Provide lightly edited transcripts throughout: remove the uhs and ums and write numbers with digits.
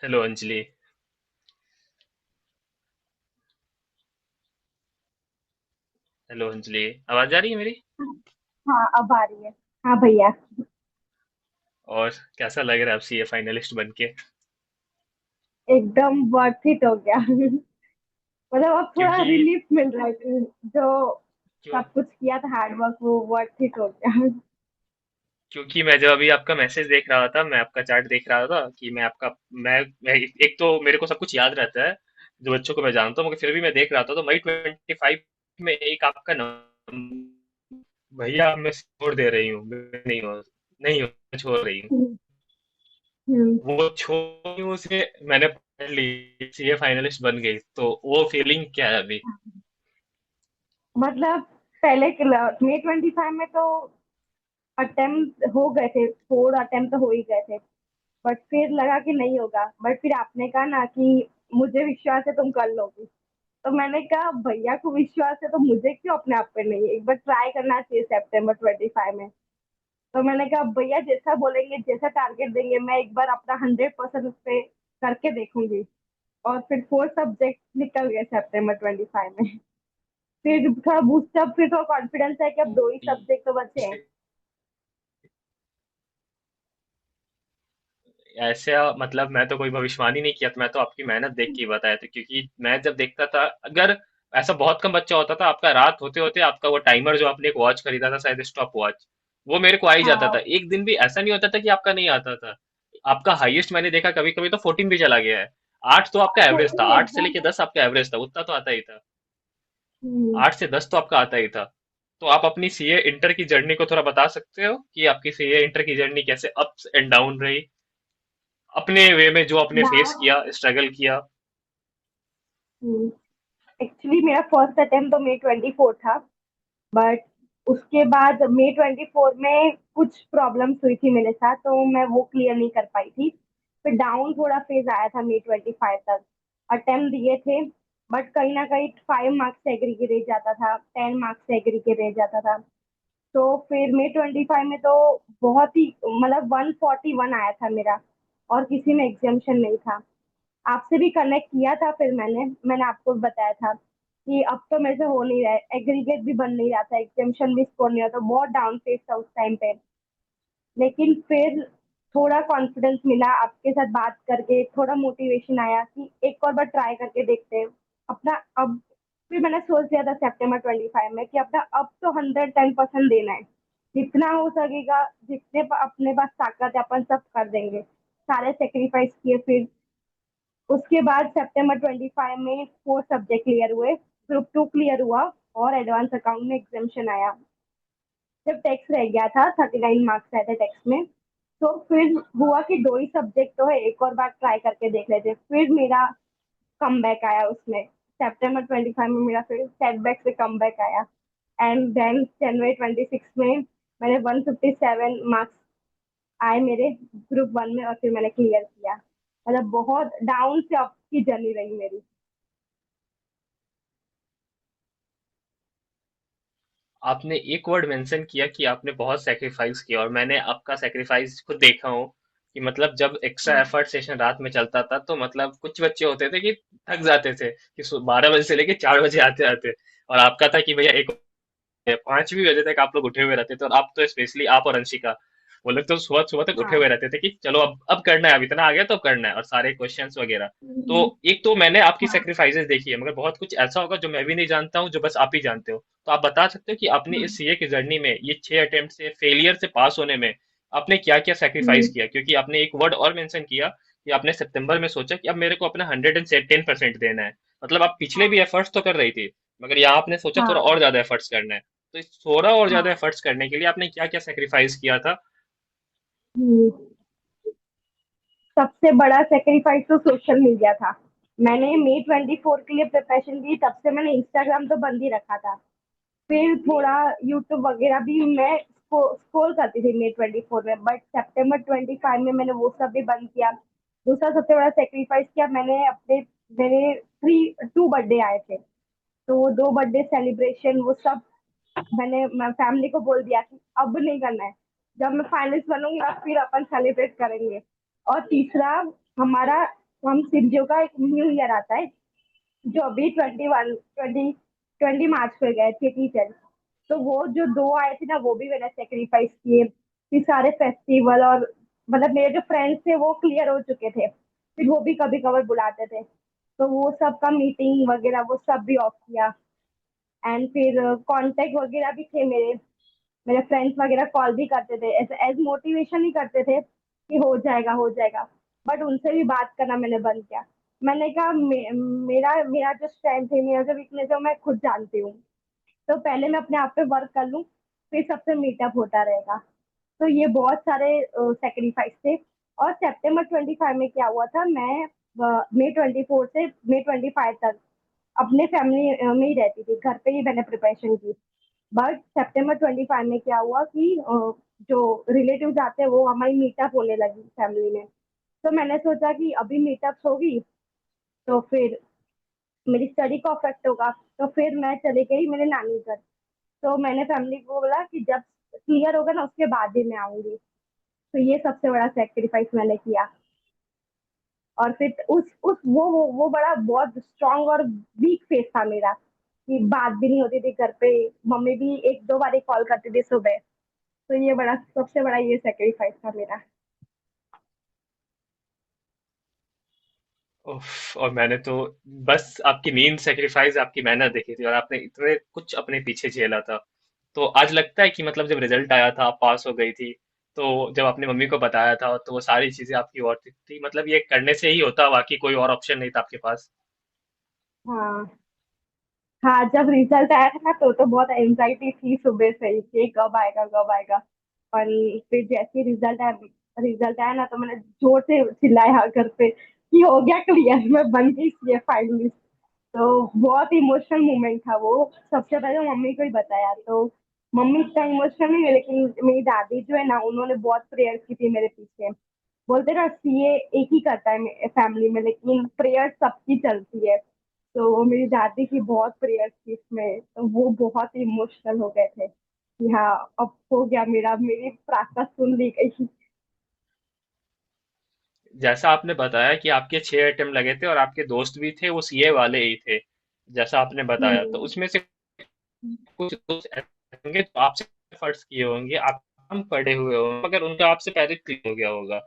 Hello Anjali. Hello Anjali, आवाज आ रही है मेरी? हाँ, अब आ रही है। हाँ भैया। और कैसा लग रहा है अब सीए फाइनलिस्ट बन के? एकदम वर्थ इट हो गया। मतलब अब थोड़ा क्योंकि रिलीफ मिल रहा है कि जो क्यों सब कुछ किया था हार्ड वर्क वो वर्थ इट हो गया। क्योंकि मैं जब अभी आपका मैसेज देख रहा था, मैं आपका चैट देख रहा था कि मैं एक तो मेरे को सब कुछ याद रहता है जो बच्चों को मैं जानता हूँ, मगर फिर भी मैं देख रहा था तो मई 25 में एक आपका नाम, भैया मैं छोड़ दे रही हूँ, मैं नहीं हूँ, मैं छोड़ रही हूँ। हम्म। हम्म। वो छोड़ी उसे मैंने पढ़ ली, सीए फाइनलिस्ट बन गई, तो वो फीलिंग क्या है अभी? मतलब पहले May 25 में तो अटेम्प्ट हो गए थे, 4 अटेम्प्ट तो हो ही गए थे। बट फिर लगा कि नहीं होगा, बट फिर आपने कहा ना कि मुझे विश्वास है तुम कर लोगी। तो मैंने कहा भैया को विश्वास है तो मुझे क्यों अपने आप पे नहीं, एक बार ट्राई करना चाहिए September 25 में। तो मैंने कहा भैया जैसा बोलेंगे, जैसा टारगेट देंगे, मैं एक बार अपना 100% उस पे करके देखूंगी। और फिर 4 सब्जेक्ट निकल गए September 25 में। फिर थोड़ा बूस्टअप, फिर थोड़ा कॉन्फिडेंस है कि अब 2 ही सब्जेक्ट तो बचे हैं। ऐसे मतलब मैं तो कोई भविष्यवाणी नहीं किया था, मैं तो आपकी मेहनत देख के ही बताया था, क्योंकि मैं जब देखता था, अगर ऐसा बहुत कम बच्चा होता था आपका, रात होते होते आपका वो टाइमर जो आपने एक वॉच खरीदा था शायद, स्टॉप वॉच, वो मेरे को आ ही जाता था। हाँ। एक दिन भी ऐसा नहीं होता था कि आपका नहीं आता था। आपका हाईएस्ट मैंने देखा कभी कभी तो 14 भी चला गया है। 8 तो आपका एवरेज था, 14 8 से एग्जाम। लेके 10 आपका एवरेज था, उतना तो आता ही था। हम्म। 8 से 10 तो आपका आता ही था। तो आप अपनी सीए इंटर की जर्नी को थोड़ा बता सकते हो कि आपकी सीए इंटर की जर्नी कैसे अप्स एंड डाउन रही, अपने वे में जो आपने फेस डाउन। किया, स्ट्रगल किया? एक्चुअली मेरा फर्स्ट अटेम्प्ट तो May 24 था। बट उसके बाद May 24 में कुछ प्रॉब्लम्स हुई थी मेरे साथ, तो मैं वो क्लियर नहीं कर पाई थी। फिर डाउन थोड़ा फेज आया था May 25 तक। अटेम्प्ट दिए थे, बट कहीं ना कहीं 5 मार्क्स से एग्री के रह जाता था, 10 मार्क्स से एग्री के रह जाता था। तो फिर May 25 में तो बहुत ही, मतलब 141 आया था मेरा, और किसी में एग्जामेशन नहीं था। आपसे भी कनेक्ट किया था, फिर मैंने आपको बताया था कि अब तो मेरे से हो नहीं रहा है, एग्रीगेट भी बन नहीं रहा था, एग्जामेशन भी स्कोर नहीं रहा था, बहुत डाउन फेज था उस टाइम पे। लेकिन फिर थोड़ा कॉन्फिडेंस मिला आपके साथ बात करके, थोड़ा मोटिवेशन आया कि एक और बार ट्राई करके देखते हैं अपना। अब फिर मैंने सोच लिया था September 25 में कि अपना अब तो 110% देना है, जितना हो सकेगा, जितने अपने पास ताकत है अपन सब कर देंगे। सारे सेक्रीफाइस किए। फिर उसके बाद September 25 में 4 सब्जेक्ट क्लियर हुए, ग्रुप 2 क्लियर हुआ, और एडवांस अकाउंट में एग्जामेशन आया। सिर्फ टेक्स्ट रह गया था, 39 मार्क्स आए थे टेक्स्ट में। तो फिर हुआ कि 2 ही सब्जेक्ट तो है, एक और बार ट्राई करके देख लेते। फिर मेरा कम बैक आया उसमें, September 25 में मेरा फिर सेटबैक से कम बैक आया। एंड देन January 26 में मैंने 157 मार्क्स आए मेरे ग्रुप 1 में, और फिर मैंने क्लियर किया। मतलब बहुत डाउन से अप की जर्नी रही मेरी। आपने एक वर्ड मेंशन किया कि आपने बहुत सेक्रीफाइस किया, और मैंने आपका सेक्रीफाइस खुद देखा हूँ कि मतलब जब एक्स्ट्रा एफर्ट सेशन रात में चलता था तो मतलब कुछ बच्चे होते थे कि थक जाते थे कि 12 बजे से लेके 4 बजे आते आते, और आपका था कि भैया एक 5 भी बजे तक आप लोग उठे हुए रहते थे, और आप तो स्पेशली आप और अंशिका, वो लोग तो सुबह सुबह तक उठे हुए हाँ। रहते थे कि चलो अब करना है, अब इतना आ गया तो अब करना है, और सारे क्वेश्चंस वगैरह। तो हम्म। एक तो मैंने आपकी हाँ। सेक्रीफाइसेस देखी है, मगर बहुत कुछ ऐसा होगा जो मैं भी नहीं जानता हूँ, जो बस आप ही जानते हो। तो आप बता सकते हो कि आपने हाँ। इस सीए की जर्नी में, ये 6 अटेम्प्ट से फेलियर से पास होने में, आपने क्या क्या सेक्रीफाइस हम्म। किया? क्योंकि आपने एक वर्ड और मेंशन किया कि आपने सितंबर में सोचा कि अब मेरे को अपना 110% देना है। मतलब आप पिछले भी हाँ। एफर्ट्स तो कर रही थी, मगर यहाँ आपने सोचा थोड़ा हाँ। और ज्यादा एफर्ट्स करना है। तो इस थोड़ा और ज्यादा हाँ। एफर्ट्स करने के लिए आपने क्या क्या सेक्रीफाइस किया था? हम्म। सबसे बड़ा सेक्रीफाइस तो सोशल मीडिया था। मैंने May 24 के लिए प्रिपरेशन की, तब से मैंने इंस्टाग्राम तो बंद ही रखा था। फिर थोड़ा यूट्यूब वगैरह भी मैं स्क्रॉल करती थी May 24 में, बट September 25 में मैंने वो सब भी बंद किया। दूसरा सबसे बड़ा सेक्रीफाइस किया मैंने अपने, मेरे 2 बर्थडे आए थे, तो वो 2 बर्थडे सेलिब्रेशन वो सब मैंने फैमिली को बोल दिया कि अब नहीं करना है, जब मैं फाइनलिस्ट बनूंगी अब फिर अपन सेलिब्रेट करेंगे। और तीसरा, हमारा तो हम सिंधियों का एक न्यू ईयर आता है जो अभी 20 मार्च को गए थे टीचर। तो वो जो दो आए थे ना वो भी मैंने सेक्रीफाइस किए। फिर सारे फेस्टिवल और मतलब मेरे जो फ्रेंड्स थे वो क्लियर हो चुके थे, फिर वो भी कभी कभार बुलाते थे, तो वो सब का मीटिंग वगैरह वो सब भी ऑफ किया। एंड फिर कांटेक्ट वगैरह भी थे मेरे, मेरे फ्रेंड्स वगैरह कॉल भी करते थे, ऐसे एज मोटिवेशन ही करते थे कि हो जाएगा हो जाएगा। बट उनसे भी बात करना मैंने बंद किया। मैंने कहा मेरा मेरा जो स्ट्रेंथ है, मेरा जो वीकनेस है वो मैं खुद जानती हूँ। तो पहले मैं अपने आप पे वर्क कर लूँ, फिर सबसे मीटअप होता रहेगा। तो ये बहुत सारे सेक्रीफाइस थे। और September 25 में क्या हुआ था, मैं May 24 से May 25 तक अपने फैमिली में ही रहती थी, घर पे ही मैंने प्रिपरेशन की। बट September 25 में क्या हुआ कि जो रिलेटिव्स आते हैं वो हमारी मीटअप होने लगी फैमिली में। तो मैंने सोचा कि अभी मीटअप होगी तो फिर मेरी स्टडी को अफेक्ट होगा। तो फिर मैं चली गई मेरे नानी घर। तो मैंने फैमिली को बोला कि जब क्लियर होगा ना उसके बाद ही मैं आऊंगी। तो ये सबसे बड़ा सेक्रीफाइस मैंने किया। और फिर उस वो बड़ा बहुत स्ट्रांग और वीक फेस था मेरा कि बात भी नहीं होती थी घर पे। मम्मी भी एक दो बार कॉल करती थी सुबह। तो ये बड़ा सबसे बड़ा ये सेक्रीफाइस था मेरा। उफ, और मैंने तो बस आपकी नींद सेक्रीफाइस आपकी मेहनत देखी थी और आपने इतने कुछ अपने पीछे झेला था। तो आज लगता है कि मतलब जब रिजल्ट आया था आप पास हो गई थी, तो जब आपने मम्मी को बताया था तो वो सारी चीजें आपकी और थी, मतलब ये करने से ही होता, बाकी कोई और ऑप्शन नहीं था आपके पास। हाँ हाँ, जब रिजल्ट आया था ना तो बहुत एंजाइटी थी सुबह से ही कि कब आएगा कब आएगा। और फिर जैसे रिजल्ट आया ना तो मैंने जोर से चिल्लाया घर पे कि हो गया क्लियर, मैं बन गई सीए फाइनली। तो बहुत इमोशनल मोमेंट था वो। सबसे पहले मम्मी को ही बताया तो मम्मी इतना इमोशनल नहीं है, लेकिन मेरी दादी जो है ना उन्होंने बहुत प्रेयर की थी मेरे पीछे। बोलते ना सीए एक ही करता है फैमिली में, लेकिन प्रेयर सबकी चलती है। तो वो मेरी दादी की बहुत प्रेयर थी इसमें, तो वो बहुत इमोशनल हो गए थे कि हाँ अब हो गया मेरा, मेरी प्रार्थना सुन ली गई। जैसा आपने बताया कि आपके 6 अटेम्प्ट लगे थे और आपके दोस्त भी थे वो सीए वाले ही थे, जैसा आपने बताया, तो हम्म। उसमें से कुछ दोस्त ऐसे होंगे जो आपसे फर्स्ट किए होंगे, आप कम पढ़े हुए होंगे मगर उनका आपसे पहले क्लियर हो गया होगा।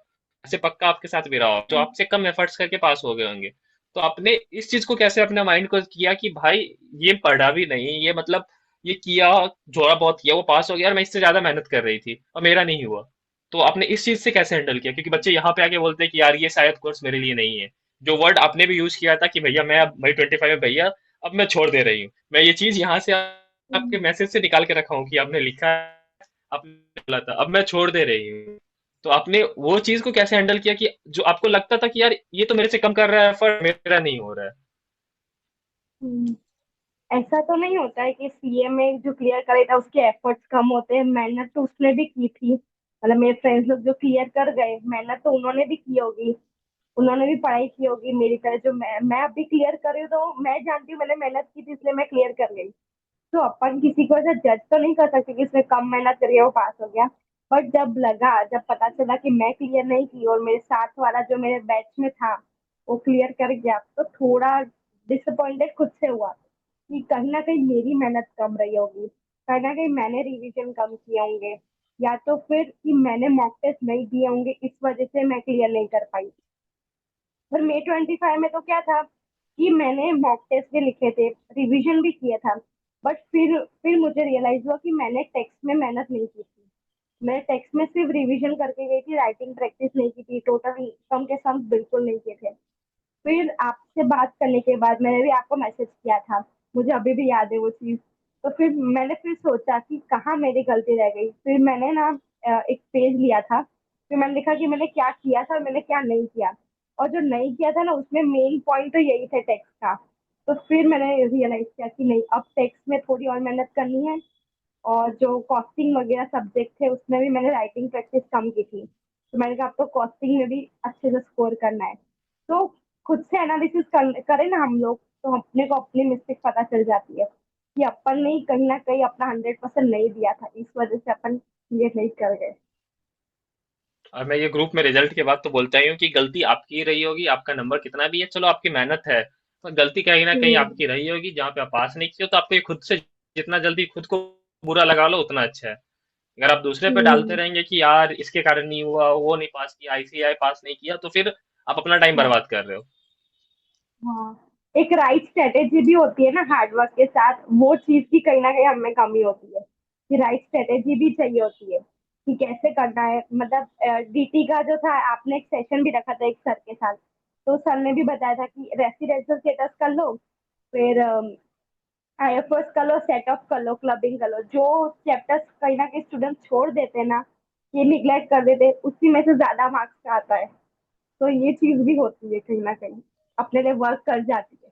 ऐसे पक्का आपके साथ भी रहा हो जो आपसे कम एफर्ट्स करके पास हो गए होंगे। तो आपने इस चीज को कैसे अपने माइंड को किया कि भाई ये पढ़ा भी नहीं, ये मतलब ये किया, थोड़ा बहुत किया, वो पास हो गया और मैं इससे ज्यादा मेहनत कर रही थी और मेरा नहीं हुआ। तो आपने इस चीज से कैसे हैंडल किया, क्योंकि बच्चे यहाँ पे आके बोलते हैं कि यार ये शायद कोर्स मेरे लिए नहीं है। जो वर्ड आपने भी यूज किया था कि भैया मैं अब May 25 में भैया अब मैं छोड़ दे रही हूँ, मैं ये चीज यहाँ से आपके मैसेज से निकाल के रखा हूँ कि आपने लिखा है, आपने बोला था अब मैं छोड़ दे रही हूँ। तो आपने वो चीज को कैसे हैंडल किया कि जो आपको लगता था कि यार ये तो मेरे से कम कर रहा है एफर्ट, मेरा नहीं हो रहा है। हम्म। ऐसा तो नहीं होता है कि सीए में जो क्लियर करे था उसके एफर्ट्स कम होते हैं, मेहनत तो उसने भी की थी। मतलब मेरे फ्रेंड्स लोग जो क्लियर कर गए मेहनत तो उन्होंने भी की होगी, उन्होंने भी पढ़ाई की होगी मेरी तरह। जो मैं अभी क्लियर कर रही हूँ तो मैं जानती हूँ मैंने मेहनत की थी इसलिए मैं क्लियर कर गई। तो अपन किसी को ऐसा जज तो नहीं कर सकते कि इसने कम मेहनत करी है वो पास हो गया। बट जब पता चला कि मैं क्लियर नहीं की और मेरे साथ वाला जो मेरे बैच में था वो क्लियर कर गया, तो थोड़ा डिसअपॉइंटेड खुद से हुआ कि कहीं ना कहीं मेरी मेहनत कम रही होगी, कहीं ना कहीं मैंने रिवीजन कम किए होंगे, या तो फिर कि मैंने मॉक टेस्ट नहीं दिए होंगे इस वजह से मैं क्लियर नहीं कर पाई। पर May 25 में तो क्या था कि मैंने मॉक टेस्ट भी लिखे थे, रिवीजन भी किया था। बट फिर मुझे रियलाइज हुआ कि मैंने टेक्स्ट में मेहनत नहीं की थी। मैं टेक्स्ट में सिर्फ रिवीजन करके गई थी, राइटिंग प्रैक्टिस नहीं की थी, टोटल सम के सम बिल्कुल नहीं किए थे। फिर आपसे बात करने के बाद मैंने भी आपको मैसेज किया था, मुझे अभी भी याद है वो चीज। तो फिर मैंने फिर सोचा कि कहाँ मेरी गलती रह गई। फिर मैंने ना एक पेज लिया था, फिर मैंने लिखा कि मैंने क्या किया था और मैंने क्या नहीं किया। और जो नहीं किया था ना उसमें मेन पॉइंट तो यही थे टेक्स्ट का। तो फिर मैंने रियलाइज किया कि नहीं अब टेक्स्ट में थोड़ी और मेहनत करनी है। और जो कॉस्टिंग वगैरह सब्जेक्ट थे उसमें भी मैंने राइटिंग प्रैक्टिस कम की थी, तो मैंने कहा आपको कॉस्टिंग में भी अच्छे से स्कोर करना है। तो खुद से एनालिसिस करें ना हम लोग तो अपने को अपनी मिस्टेक पता चल जाती है कि अपन ने कहीं ना कहीं अपना 100% नहीं दिया था, इस वजह से अपन ये नहीं कर गए। और मैं ये ग्रुप में रिजल्ट के बाद तो बोलता ही हूँ कि गलती आपकी ही रही होगी, आपका नंबर कितना भी है, चलो आपकी मेहनत है, तो गलती कहीं ना कहीं हम्म। आपकी रही होगी, जहाँ पे आप पास नहीं किए हो, तो आपको ये खुद से जितना जल्दी खुद को बुरा लगा लो उतना अच्छा है। अगर आप दूसरे पे डालते हम्म। रहेंगे कि यार इसके कारण नहीं हुआ, वो नहीं पास किया, आईसीआई पास नहीं किया, तो फिर आप अपना टाइम हाँ। बर्बाद कर रहे हो। हाँ। एक राइट स्ट्रेटेजी भी होती है ना हार्डवर्क के साथ, वो चीज की कहीं ना कहीं हमें कमी होती है कि राइट स्ट्रेटेजी भी चाहिए होती है कि कैसे करना है। मतलब डीटी का जो था, आपने एक सेशन भी रखा था एक सर के साथ, तो सर ने भी बताया था कि रेसिडेंशियल स्टेटस कर लो, फिर आईएफएस कर लो, सेट ऑफ कर लो, क्लबिंग कर लो। जो चैप्टर्स कहीं ना कहीं स्टूडेंट छोड़ देते हैं ना, ये निग्लेक्ट कर देते हैं, उसी में से ज्यादा मार्क्स आता है। तो ये चीज भी होती है कहीं ना कहीं, अपने लिए वर्क कर जाती है।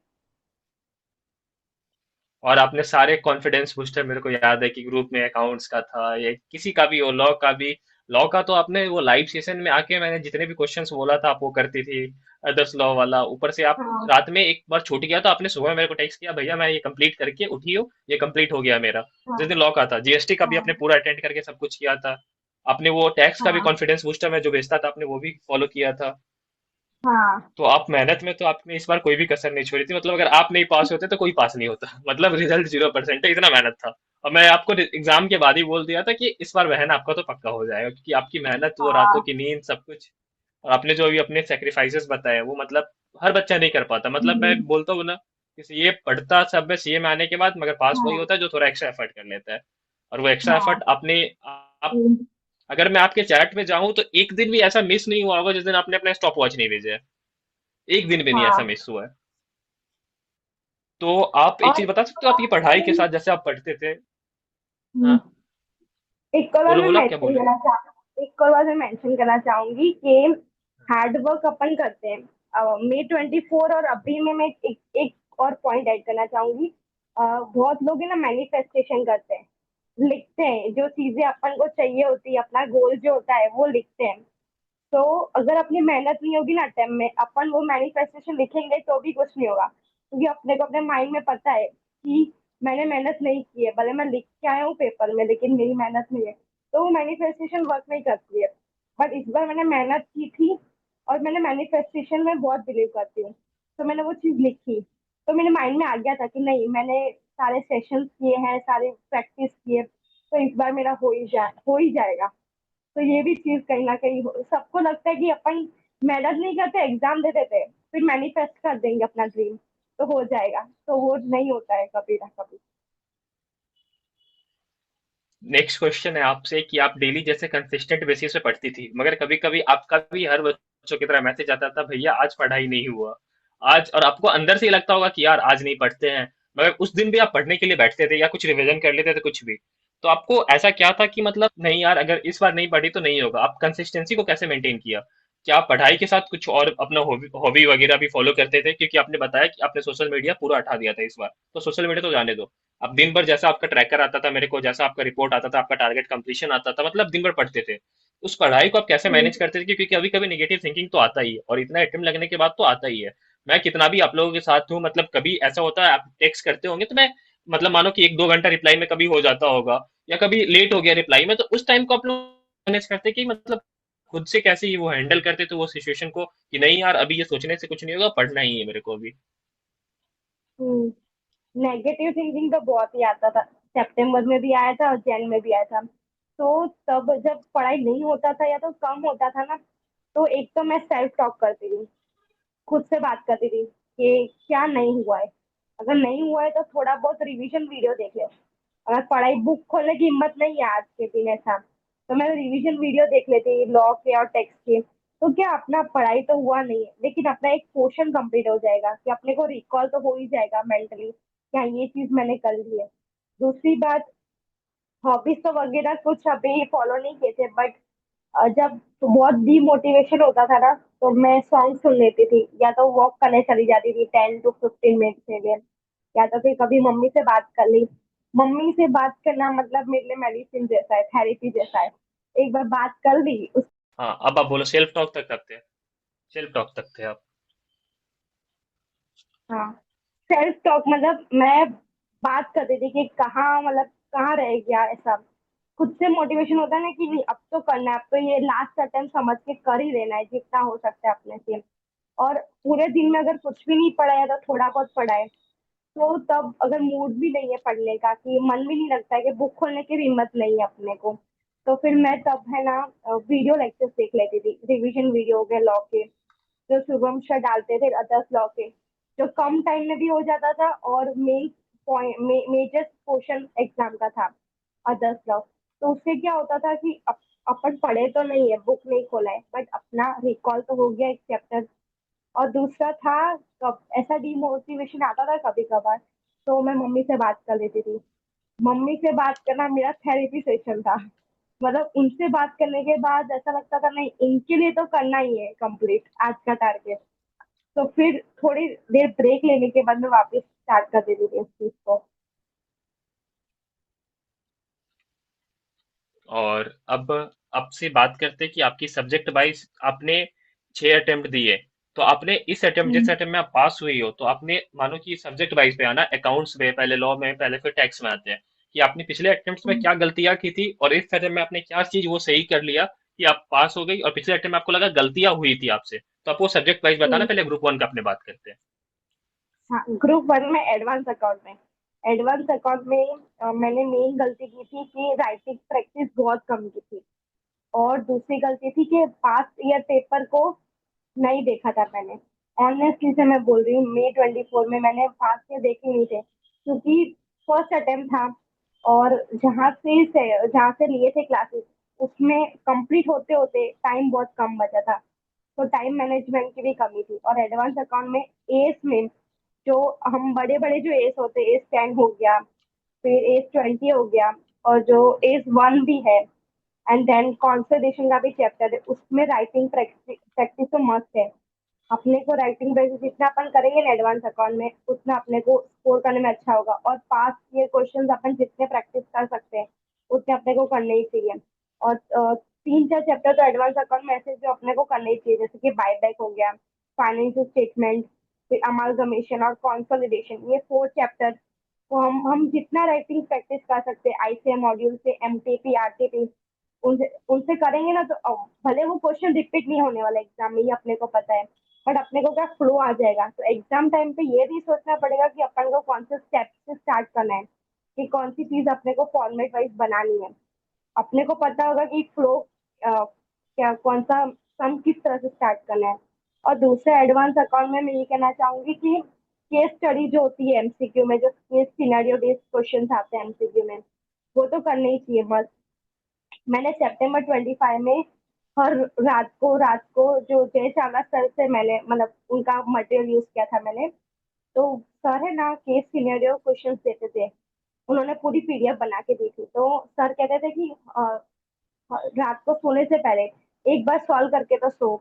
और आपने सारे कॉन्फिडेंस बूस्टर, मेरे को याद है कि ग्रुप में अकाउंट्स का था, या किसी का भी हो, लॉ का भी, लॉ का तो आपने वो लाइव सेशन में आके मैंने जितने भी क्वेश्चंस बोला था आप वो करती थी, अदर्स लॉ वाला, ऊपर से आप हाँ। रात में एक बार छूट गया तो आपने सुबह मेरे को टेक्स्ट किया, भैया मैं ये कंप्लीट करके उठी हूँ, ये कंप्लीट हो गया मेरा। जिस हाँ। दिन लॉ का था, जीएसटी का भी आपने हाँ। पूरा अटेंड करके सब कुछ किया था। आपने वो टैक्स का भी हाँ। कॉन्फिडेंस बूस्टर में जो भेजता था आपने वो भी फॉलो किया था। हाँ। तो आप मेहनत में तो आपने इस बार कोई भी कसर नहीं छोड़ी थी, मतलब अगर आप नहीं पास होते तो कोई पास नहीं होता। मतलब रिजल्ट 0% है, इतना मेहनत था। और मैं आपको एग्जाम के बाद ही बोल दिया था कि इस बार बहन आपका तो पक्का हो जाएगा, क्योंकि आपकी मेहनत, वो रातों हाँ। की नींद, सब कुछ, और आपने जो अभी अपने सेक्रीफाइसेस बताए वो मतलब हर बच्चा नहीं कर पाता। मतलब मैं हम्म। बोलता हूँ ना कि सीए पढ़ता सब में, सीए में आने के बाद मगर पास वही हाँ। होता है जो थोड़ा एक्स्ट्रा एफर्ट कर लेता है। और वो एक्स्ट्रा हाँ। एफर्ट आपने, आप, हम्म। अगर मैं आपके चैट में जाऊं तो एक दिन भी ऐसा मिस नहीं हुआ होगा जिस दिन आपने अपना स्टॉप वॉच नहीं भेजा है। एक दिन भी नहीं ऐसा हाँ। मिस हुआ है। तो आप एक और चीज बता सकते हो, आपकी पढ़ाई के साथ जैसे आप पढ़ते थे। हम्म, हाँ, एक और बात बोलो मैं बोलो, आप क्या मेंशन बोल रहे करना चाह एक और बात मैं मेंशन करना चाहूंगी कि हार्ड वर्क अपन करते हैं। May 24 और अभी में मैं एक और पॉइंट ऐड करना चाहूंगी। बहुत लोग है ना मैनिफेस्टेशन करते हैं, लिखते हैं जो चीजें अपन को चाहिए होती है, अपना गोल जो होता है वो लिखते हैं। तो अगर अपनी मेहनत नहीं होगी ना टाइम में, अपन वो मैनिफेस्टेशन लिखेंगे तो भी कुछ नहीं होगा, क्योंकि अपने को अपने माइंड में पता है कि मैंने मेहनत नहीं की है, भले मैं लिख के आया हूँ पेपर में लेकिन मेरी मेहनत नहीं है, तो वो मैनिफेस्टेशन वर्क नहीं करती है। बट इस बार मैंने मेहनत की थी, और मैंने मैनिफेस्टेशन में बहुत बिलीव करती हूँ, तो मैंने वो चीज लिखी, तो मेरे माइंड में आ गया था कि नहीं, मैंने सारे सेशंस किए हैं, सारे प्रैक्टिस किए, तो इस बार मेरा हो ही जाएगा। तो ये भी चीज कहीं ना कहीं सबको लगता है कि अपन मेहनत नहीं करते, एग्जाम दे देते, फिर मैनिफेस्ट कर देंगे अपना ड्रीम तो हो जाएगा, तो वो नहीं होता है कभी ना कभी। नेक्स्ट क्वेश्चन है आपसे कि आप डेली जैसे कंसिस्टेंट बेसिस पे पढ़ती थी, मगर कभी कभी आपका भी हर बच्चों की तरह मैसेज आता था, भैया आज पढ़ाई नहीं हुआ आज, और आपको अंदर से ही लगता होगा कि यार आज नहीं पढ़ते हैं, मगर उस दिन भी आप पढ़ने के लिए बैठते थे या कुछ रिवीजन कर लेते थे कुछ भी। तो आपको ऐसा क्या था कि मतलब नहीं यार, अगर इस बार नहीं पढ़ी तो नहीं होगा, आप कंसिस्टेंसी को कैसे मेंटेन किया? क्या आप पढ़ाई के साथ कुछ और अपना हॉबी हॉबी वगैरह भी फॉलो करते थे? क्योंकि आपने बताया कि आपने सोशल मीडिया पूरा हटा दिया था इस बार, तो सोशल मीडिया तो जाने दो, अब दिन भर जैसा आपका ट्रैकर आता था मेरे को, जैसा आपका रिपोर्ट आता था, आपका टारगेट कंप्लीशन आता था, मतलब दिन भर पढ़ते थे, उस पढ़ाई को आप कैसे हम्म। मैनेज करते थे? क्योंकि कभी कभी नेगेटिव थिंकिंग तो आता ही है, और इतना अटेम्प्ट लगने के बाद तो आता ही है। मैं कितना भी आप लोगों के साथ हूँ, मतलब कभी ऐसा होता है आप टेक्स्ट करते होंगे तो मैं, मतलब मानो कि 1-2 घंटा रिप्लाई में कभी हो जाता होगा, या कभी लेट हो गया रिप्लाई में, तो उस टाइम को आप लोग मैनेज करते कि मतलब खुद से कैसे ही वो हैंडल करते थे वो सिचुएशन को, कि नहीं यार अभी ये सोचने से कुछ नहीं होगा, पढ़ना ही है मेरे को अभी। नेगेटिव थिंकिंग तो बहुत ही आता था, सितंबर में भी आया था और जैन में भी आया था। तो तब जब पढ़ाई नहीं होता था या तो कम होता था ना, तो एक तो मैं सेल्फ टॉक करती थी, खुद से बात करती थी कि क्या नहीं हुआ है, अगर नहीं हुआ है तो थोड़ा बहुत रिवीजन वीडियो देख ले। अगर पढ़ाई बुक खोलने की हिम्मत नहीं है आज के दिन ऐसा, तो मैं रिवीजन वीडियो देख लेती लॉ के और टेक्स्ट के। तो क्या अपना पढ़ाई तो हुआ नहीं है, लेकिन अपना एक पोर्शन कंप्लीट हो जाएगा कि अपने को रिकॉल तो हो ही जाएगा मेंटली, क्या ये चीज मैंने कर ली है। दूसरी बात, हॉबीज तो वगैरह कुछ अभी फॉलो नहीं किए थे, बट जब बहुत डीमोटिवेशन होता था ना, तो मैं सॉन्ग सुन लेती थी, या तो वॉक करने चली जाती थी 10 to 15 मिनट के लिए, या तो फिर कभी मम्मी से बात कर ली। मम्मी से बात करना मतलब मेरे लिए मेडिसिन जैसा है, थेरेपी जैसा है। एक बार बात कर ली उस हाँ, अब आप बोलो, सेल्फ टॉक तक करते हैं, सेल्फ टॉक तक थे आप? हाँ, सेल्फ टॉक मतलब मैं बात करती थी कि कहाँ, मतलब कहाँ रह गया ऐसा, खुद से मोटिवेशन होता है ना कि नहीं अब तो करना है, अब तो ये लास्ट अटेम्प्ट समझ के कर ही लेना है जितना हो सकता है अपने से। और पूरे दिन में अगर कुछ भी नहीं पढ़ा है तो थोड़ा बहुत पढ़ा है, तो तब अगर मूड भी नहीं है पढ़ने का, कि मन भी नहीं लगता है, कि बुक खोलने की भी हिम्मत नहीं है अपने को, तो फिर मैं तब है ना वीडियो लेक्चर्स देख लेती थी, रिवीजन वीडियो हो गए लॉ के, जो शुभम सर डालते थे अदर्स लॉ के, जो कम टाइम में भी हो जाता था और main point major question exam का था अदर्स लॉ। तो उससे क्या होता था कि अपन पढ़े तो नहीं है, बुक नहीं खोला है, बट अपना रिकॉल तो हो गया एक चैप्टर। और दूसरा था, कब ऐसा डिमोटिवेशन आता था कभी कभार, तो मैं मम्मी से बात कर लेती थी। मम्मी से बात करना मेरा थेरेपी सेशन था। मतलब उनसे बात करने के बाद ऐसा लगता था नहीं, इनके लिए तो करना ही है कंप्लीट आज का टारगेट। तो फिर थोड़ी देर ब्रेक लेने के बाद मैं वापस स्टार्ट कर देती थी उस चीज को। और अब आपसे बात करते हैं कि आपकी सब्जेक्ट वाइज आपने 6 अटेम्प्ट दिए, तो आपने इस अटेम्प्ट जिस हम्म। अटेम्प्ट में आप पास हुई हो, तो आपने मानो कि सब्जेक्ट वाइज पे आना, अकाउंट्स में पहले, लॉ में पहले, फिर टैक्स में आते हैं, कि आपने पिछले अटेम्प्ट्स में हम्म। क्या गलतियां की थी और इस अटेम्प्ट में आपने क्या चीज वो सही कर लिया कि आप पास हो गई, और पिछले अटेम्प्ट में आपको लगा गलतियां हुई थी आपसे, तो आप वो सब्जेक्ट वाइज बताना, हम्म। पहले ग्रुप 1 का अपने बात करते हैं। हाँ, ग्रुप वन में एडवांस अकाउंट में, एडवांस अकाउंट में मैंने मेन गलती की थी कि राइटिंग प्रैक्टिस बहुत कम की थी। और दूसरी गलती थी कि पास्ट ईयर पेपर को नहीं देखा था मैंने। ऑनेस्टली से मैं बोल रही हूँ, May 24 में मैंने पास्ट ईयर देखे नहीं थे, क्योंकि फर्स्ट अटेम्प्ट था। और जहाँ से लिए थे क्लासेस, उसमें कंप्लीट होते होते टाइम बहुत कम बचा था। तो टाइम मैनेजमेंट की भी कमी थी। और एडवांस अकाउंट में एस में, जो हम बड़े बड़े जो एस होते हैं, एस 10 हो गया, फिर एस 20 हो गया, और जो एस 1 भी है, एंड देन कॉन्वर्सेशन का भी चैप्टर है, उसमें राइटिंग प्रैक्टिस प्रैक्टिस तो मस्ट है। अपने को राइटिंग प्रैक्टिस जितना अपन करेंगे ना एडवांस अकाउंट में, उतना अपने को स्कोर करने में अच्छा होगा। और पास ईयर क्वेश्चन अपन जितने प्रैक्टिस कर सकते हैं उतने अपने को करने ही चाहिए। और 3 4 चैप्टर तो एडवांस अकाउंट में ऐसे जो अपने को करने ही चाहिए, जैसे कि बायबैक हो गया, फाइनेंशियल स्टेटमेंट, फिर अमालगमेशन और कंसोलिडेशन, ये 4 चैप्टर को हम जितना राइटिंग प्रैक्टिस कर सकते हैं आईसीएम मॉड्यूल से, एमटीपी आरटीपी, उनसे उनसे करेंगे ना, तो भले वो क्वेश्चन रिपीट नहीं होने वाला एग्जाम में, ये अपने को पता है, बट अपने को क्या फ्लो आ जाएगा। तो एग्जाम टाइम पे ये भी सोचना पड़ेगा कि अपन को कौन से स्टेप से स्टार्ट करना है, कि कौन सी चीज अपने को फॉर्मेट वाइज बनानी है। अपने को पता होगा कि फ्लो क्या, कौन सा सम किस तरह से स्टार्ट करना है। और दूसरा एडवांस अकाउंट में मैं ये कहना चाहूंगी कि केस स्टडी जो होती है एमसीक्यू में, जो केस सिनेरियो बेस्ड क्वेश्चन आते हैं एमसीक्यू में, वो तो करने ही चाहिए मस्त। मैंने September 25 में हर रात को जो जय चावला सर से मैंने मतलब उनका मटेरियल यूज किया था मैंने। तो सर है ना केस सिनेरियो क्वेश्चंस देते थे, उन्होंने पूरी पीडीएफ बना के दी थी। तो सर कहते थे कि रात को सोने से पहले एक बार सॉल्व करके तो सो।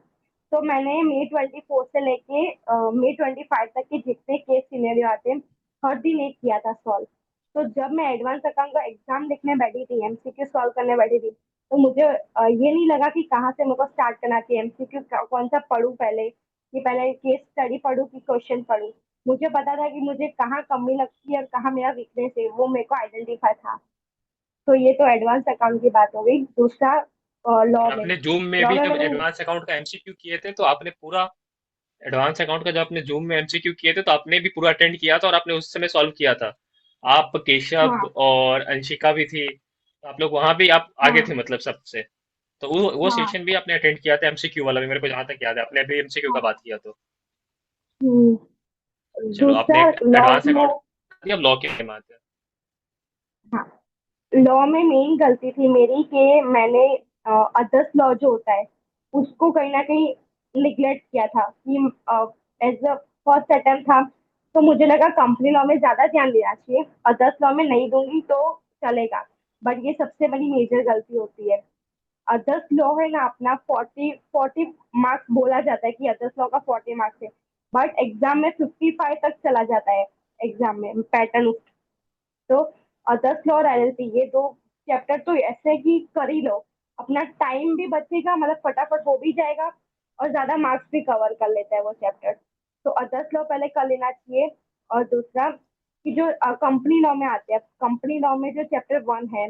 तो मैंने May 24 से लेके May 25 तक के जितने केस सिनेरियो आते हैं, हर दिन एक किया था सॉल्व। तो जब मैं एडवांस अकाउंट का एग्जाम लिखने बैठी थी, एमसीक्यू सॉल्व करने बैठी थी, तो मुझे ये नहीं लगा कि कहाँ से मेरे को स्टार्ट करना चाहिए, एमसीक्यू कौन सा पढूं पहले, कि पहले केस स्टडी पढूं कि क्वेश्चन पढूं। मुझे पता था कि मुझे कहाँ कमी लगती है और कहाँ मेरा वीकनेस है, वो मेरे को आइडेंटिफाई था। तो ये तो एडवांस अकाउंट की बात हो गई। दूसरा और लॉ में, आपने जूम में लॉ भी में जब मैंने, एडवांस अकाउंट का एमसीक्यू किए थे, तो आपने पूरा एडवांस अकाउंट का जब आपने जूम में एमसीक्यू किए थे, तो आपने भी पूरा अटेंड किया था और आपने उस समय सॉल्व किया था। आप, केशव हाँ और अंशिका भी थी, तो आप लोग वहां भी आप आगे थे हाँ मतलब सबसे। तो वो हाँ सेशन भी आपने अटेंड किया था, एमसीक्यू वाला भी, मेरे को जहां तक याद है, आपने अभी एमसीक्यू का हाँ। बात किया तो। चलो, आपने दूसरा लॉ एडवांस में, अकाउंट दिया, अब लॉ के में आते हैं। हाँ, लॉ में मेन गलती थी मेरी कि मैंने अदर्स लॉ जो होता है उसको कहीं ना कहीं निग्लेक्ट किया था, कि एज अ फर्स्ट अटेम्प्ट था, तो मुझे लगा कंपनी लॉ में ज्यादा ध्यान देना चाहिए, अदर्स लॉ में नहीं दूंगी तो चलेगा। बट ये सबसे बड़ी मेजर गलती होती है। अदर्स लॉ है ना अपना 40 मार्क्स बोला जाता है कि अदर्स लॉ का 40 मार्क्स है, बट एग्जाम में 55 तक चला जाता है। एग्जाम में पैटर्न, तो अदर्स लॉ और एलएलपी ये दो चैप्टर तो ऐसे ही कर ही लो, अपना टाइम भी बचेगा, मतलब फटाफट हो भी जाएगा, और ज्यादा मार्क्स भी कवर कर लेता है वो चैप्टर। तो अदर्स लॉ पहले कर लेना चाहिए। और दूसरा कि जो कंपनी लॉ में आते हैं, कंपनी लॉ में जो चैप्टर 1 है,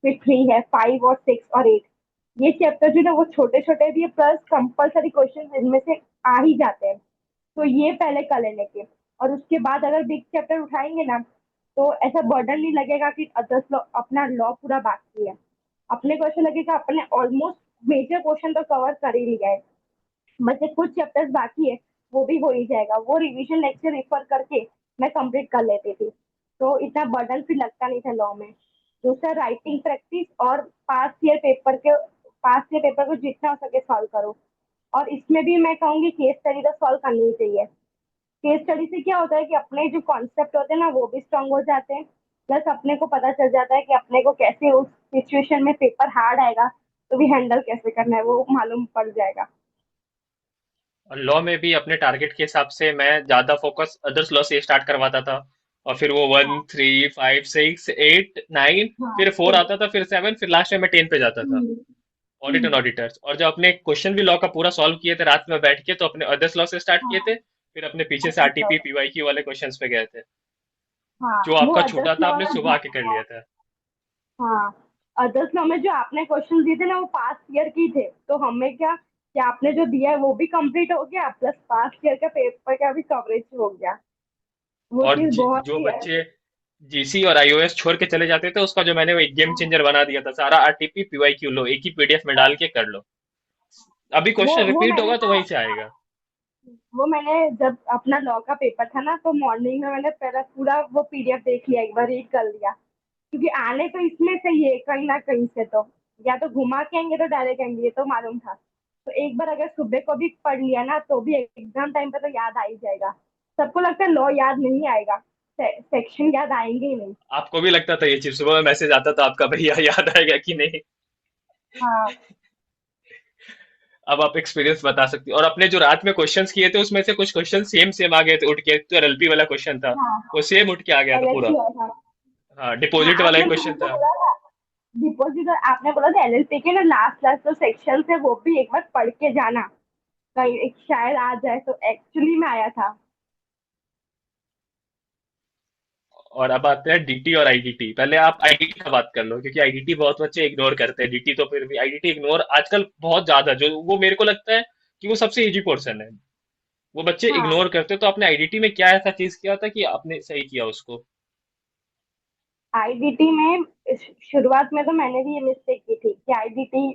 फिर 3 है, 5 और 6 और 8। ये चैप्टर जो है ना वो छोटे छोटे भी है, प्लस कंपल्सरी क्वेश्चन इनमें से आ ही जाते हैं। तो ये पहले कर लेने के, और उसके बाद अगर बिग चैप्टर उठाएंगे ना, तो ऐसा बर्डन नहीं लगेगा कि अदर्स लॉ, अपना लॉ पूरा बाकी है। अपने को ऐसा लगेगा अपने ऑलमोस्ट मेजर क्वेश्चन तो कवर कर ही लिया है, बस ये कुछ चैप्टर्स बाकी है, वो भी हो ही जाएगा। वो रिवीजन लेक्चर रेफर करके मैं कंप्लीट कर लेती थी, तो इतना बर्डन फिर लगता नहीं था लॉ में। दूसरा, राइटिंग प्रैक्टिस और पास ईयर पेपर को जितना हो सके सॉल्व करो। और इसमें भी मैं कहूंगी केस स्टडी तो सॉल्व करनी ही चाहिए। केस स्टडी से क्या होता है कि अपने जो कॉन्सेप्ट होते हैं ना वो भी स्ट्रांग हो जाते हैं, प्लस अपने को पता चल जाता है कि अपने को कैसे उस सिचुएशन में पेपर हार्ड आएगा तो भी हैंडल कैसे करना है वो मालूम पड़ जाएगा। और लॉ में भी अपने टारगेट के हिसाब से मैं ज्यादा फोकस अदर्स लॉ से स्टार्ट करवाता था, और फिर वो 1 3 5 6 8 9, हाँ फिर 4 तो आता था, फिर 7, फिर लास्ट में मैं 10 पे जाता था। हम्म, ऑडिट एंड हम्म, ऑडिटर्स, और जब अपने क्वेश्चन भी लॉ का पूरा सॉल्व किए थे रात में बैठ के, तो अपने अदर्स लॉ से स्टार्ट किए हाँ थे, फिर अपने पीछे से अदर्स लॉ, आरटीपी पीवाईक्यू वाले क्वेश्चंस पे गए थे। हाँ जो वो आपका अदर्स छूटा था लॉ आपने में सुबह आके कर लिया था। हाँ अदर्स लॉ में जो आपने क्वेश्चन दिए थे ना वो पास्ट ईयर की थे, तो हमें क्या कि आपने जो दिया है वो भी कंप्लीट हो गया, प्लस पास्ट ईयर का पेपर का भी कवरेज हो गया। वो और चीज बहुत जो ही है। बच्चे जीसी और आईओएस छोड़ के चले जाते थे, उसका जो मैंने वो एक गेम हाँ, चेंजर बना दिया था, सारा आरटीपी पीवाईक्यू लो एक ही पीडीएफ में डाल के कर लो, अभी क्वेश्चन वो रिपीट मैंने होगा तो ना वहीं से आएगा। वो मैंने जब अपना लॉ का पेपर था ना तो मॉर्निंग में मैंने पहले पूरा वो पीडीएफ देख लिया, एक बार रीड कर लिया, क्योंकि आने तो इसमें से ही है कहीं ना कहीं से, तो या तो घुमा के आएंगे तो डायरेक्ट आएंगे, ये तो मालूम था। तो एक बार अगर सुबह को भी पढ़ लिया ना तो भी एग्जाम टाइम पे तो याद आ ही जाएगा। सबको लगता है लॉ याद नहीं आएगा, सेक्शन याद आएंगे ही नहीं। आपको भी लगता था ये चीज, सुबह में मैसेज आता था आपका, भैया याद आएगा कि नहीं? हाँ अब आप एक्सपीरियंस बता सकती हैं। और अपने जो रात में क्वेश्चंस किए थे उसमें से कुछ क्वेश्चन सेम सेम आ गए थे उठ के, तो एलएलपी वाला क्वेश्चन था, हाँ वो सेम उठ के आ गया था पूरा। एलएलपी था। हाँ, हाँ डिपॉजिट वाला ही आपने क्वेश्चन मुझे था। बोला था डिपोजिट, और आपने बोला था एलएलपी के ना लास्ट लास्ट जो सेक्शन है वो भी एक बार पढ़ के जाना, कहीं एक शायद आ जाए, तो एक्चुअली में आया था। और अब आते हैं डीटी और आईडीटी। पहले आप आईडीटी का बात कर लो, क्योंकि आईडीटी बहुत बच्चे इग्नोर करते हैं, डीटी तो फिर भी, आईडीटी इग्नोर आजकल बहुत ज्यादा, जो वो मेरे को लगता है कि वो सबसे इजी पोर्शन है, वो बच्चे हाँ इग्नोर करते हैं। तो आपने आईडीटी में क्या ऐसा चीज किया था कि आपने सही किया उसको? आईडीटी में शुरुआत में तो मैंने भी ये मिस्टेक की थी कि आईडीटी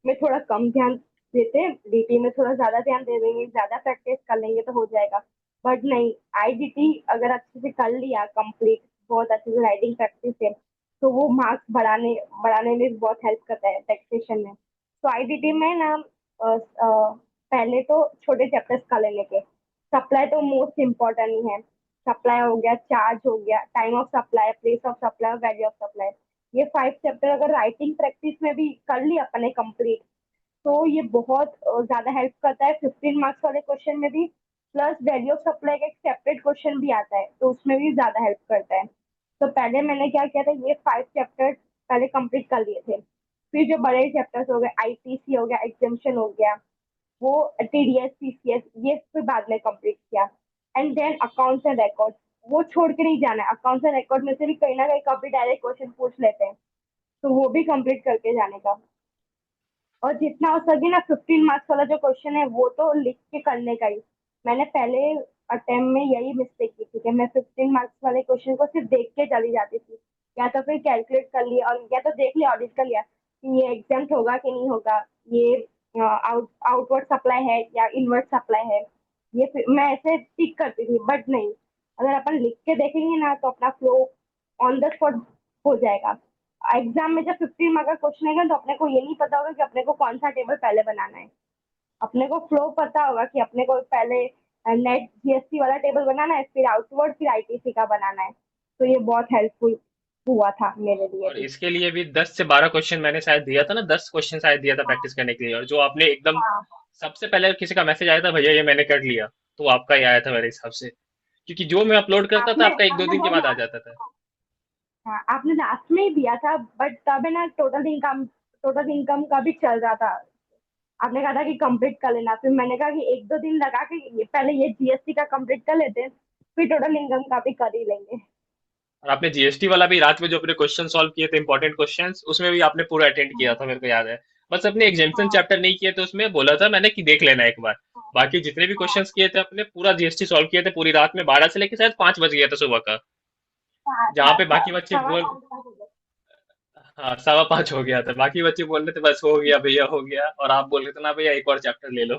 में थोड़ा कम ध्यान देते, डीटी में थोड़ा ज्यादा ध्यान दे देंगे, ज्यादा प्रैक्टिस कर लेंगे तो हो जाएगा। बट नहीं, आईडीटी अगर अच्छे से कर लिया कंप्लीट, बहुत अच्छे से राइटिंग प्रैक्टिस है, तो वो मार्क्स बढ़ाने बढ़ाने में बहुत हेल्प करता है टैक्सेशन में। तो आईडीटी में ना पहले तो छोटे चैप्टर्स कर लेने के, सप्लाई तो मोस्ट इम्पोर्टेंट ही है। सप्लाई हो गया, चार्ज हो गया, time of supply, place of supply, value of supply, ये 5 चैप्टर अगर राइटिंग प्रैक्टिस में भी कर लिया अपने कंप्लीट, तो ये बहुत ज्यादा हेल्प करता है 15 मार्क्स वाले क्वेश्चन में भी। प्लस वैल्यू ऑफ सप्लाई का एक सेपरेट क्वेश्चन भी आता है तो उसमें भी ज्यादा हेल्प करता है। तो पहले मैंने क्या किया था, ये 5 चैप्टर पहले कंप्लीट कर लिए थे। फिर जो बड़े चैप्टर्स हो गए, आईटीसी हो गया, एग्जाम्शन हो गया, वो टीडीएस सीसीएस, ये फिर बाद में कंप्लीट किया। And then accounts and record, वो छोड़ के नहीं जाना है। अकाउंट्स एंड रिकॉर्ड में से भी कहीं ना कहीं कभी डायरेक्ट क्वेश्चन पूछ लेते हैं, तो वो भी कंप्लीट करके जाने का। और जितना हो सके ना 15 मार्क्स वाला जो क्वेश्चन है वो तो लिख के करने का ही। मैंने पहले अटेम्प्ट में यही मिस्टेक की थी कि मैं 15 मार्क्स वाले क्वेश्चन को सिर्फ देख के चली जाती थी, या तो फिर कैलकुलेट कर लिया, और या तो देख लिया, ऑडिट कर लिया कि ये एग्जाम होगा कि नहीं होगा, ये आउटवर्ड सप्लाई है या इनवर्ड सप्लाई है, ये फिर मैं ऐसे टिक करती थी। बट नहीं, अगर अपन लिख के देखेंगे ना तो अपना फ्लो ऑन द स्पॉट हो जाएगा। एग्जाम में जब 15 मार्क का क्वेश्चन आएगा तो अपने को ये नहीं पता होगा कि अपने को कौन सा टेबल पहले बनाना है। अपने को फ्लो पता होगा कि अपने को पहले नेट जीएसटी वाला टेबल बनाना है, फिर आउटवर्ड, फिर आईटीसी का बनाना है। तो ये बहुत हेल्पफुल हुआ था मेरे लिए और भी। इसके लिए भी 10 से 12 क्वेश्चन मैंने शायद दिया था ना, 10 क्वेश्चन शायद दिया था प्रैक्टिस करने के लिए, और जो आपने एकदम हाँ सबसे पहले किसी का मैसेज आया था, भैया ये मैंने कर लिया, तो आपका ही आया था मेरे हिसाब से, क्योंकि जो मैं अपलोड करता था आपने आपका एक दो आपने दिन के बहुत बाद आ लास्ट, जाता था। हाँ आपने लास्ट में ही दिया था, बट तब है ना टोटल इनकम का भी चल रहा था। आपने कहा था कि कंप्लीट कर लेना, फिर मैंने कहा कि एक दो दिन लगा के पहले ये जीएसटी का कंप्लीट कर लेते हैं, फिर टोटल इनकम का भी कर ही लेंगे। और आपने जीएसटी वाला भी रात में जो अपने क्वेश्चन सॉल्व किए थे, इंपॉर्टेंट क्वेश्चंस, उसमें भी आपने पूरा अटेंड किया था, मेरे को याद है। बस अपने एग्जाम्पल हाँ चैप्टर नहीं किए थे, उसमें बोला था मैंने कि देख लेना एक बार। बाकी जितने भी हाँ क्वेश्चंस किए थे अपने, पूरा जीएसटी सॉल्व किए थे पूरी रात में, 12 से लेकर शायद 5 बज गया था सुबह का। हाँ जहाँ पे बाकी बच्चे सवा बोल, 5 बजे। हाँ 5:15 हो गया था, बाकी बच्चे बोल रहे थे बस हो गया भैया हो गया, और आप बोल रहे थे ना भैया एक और चैप्टर ले लो।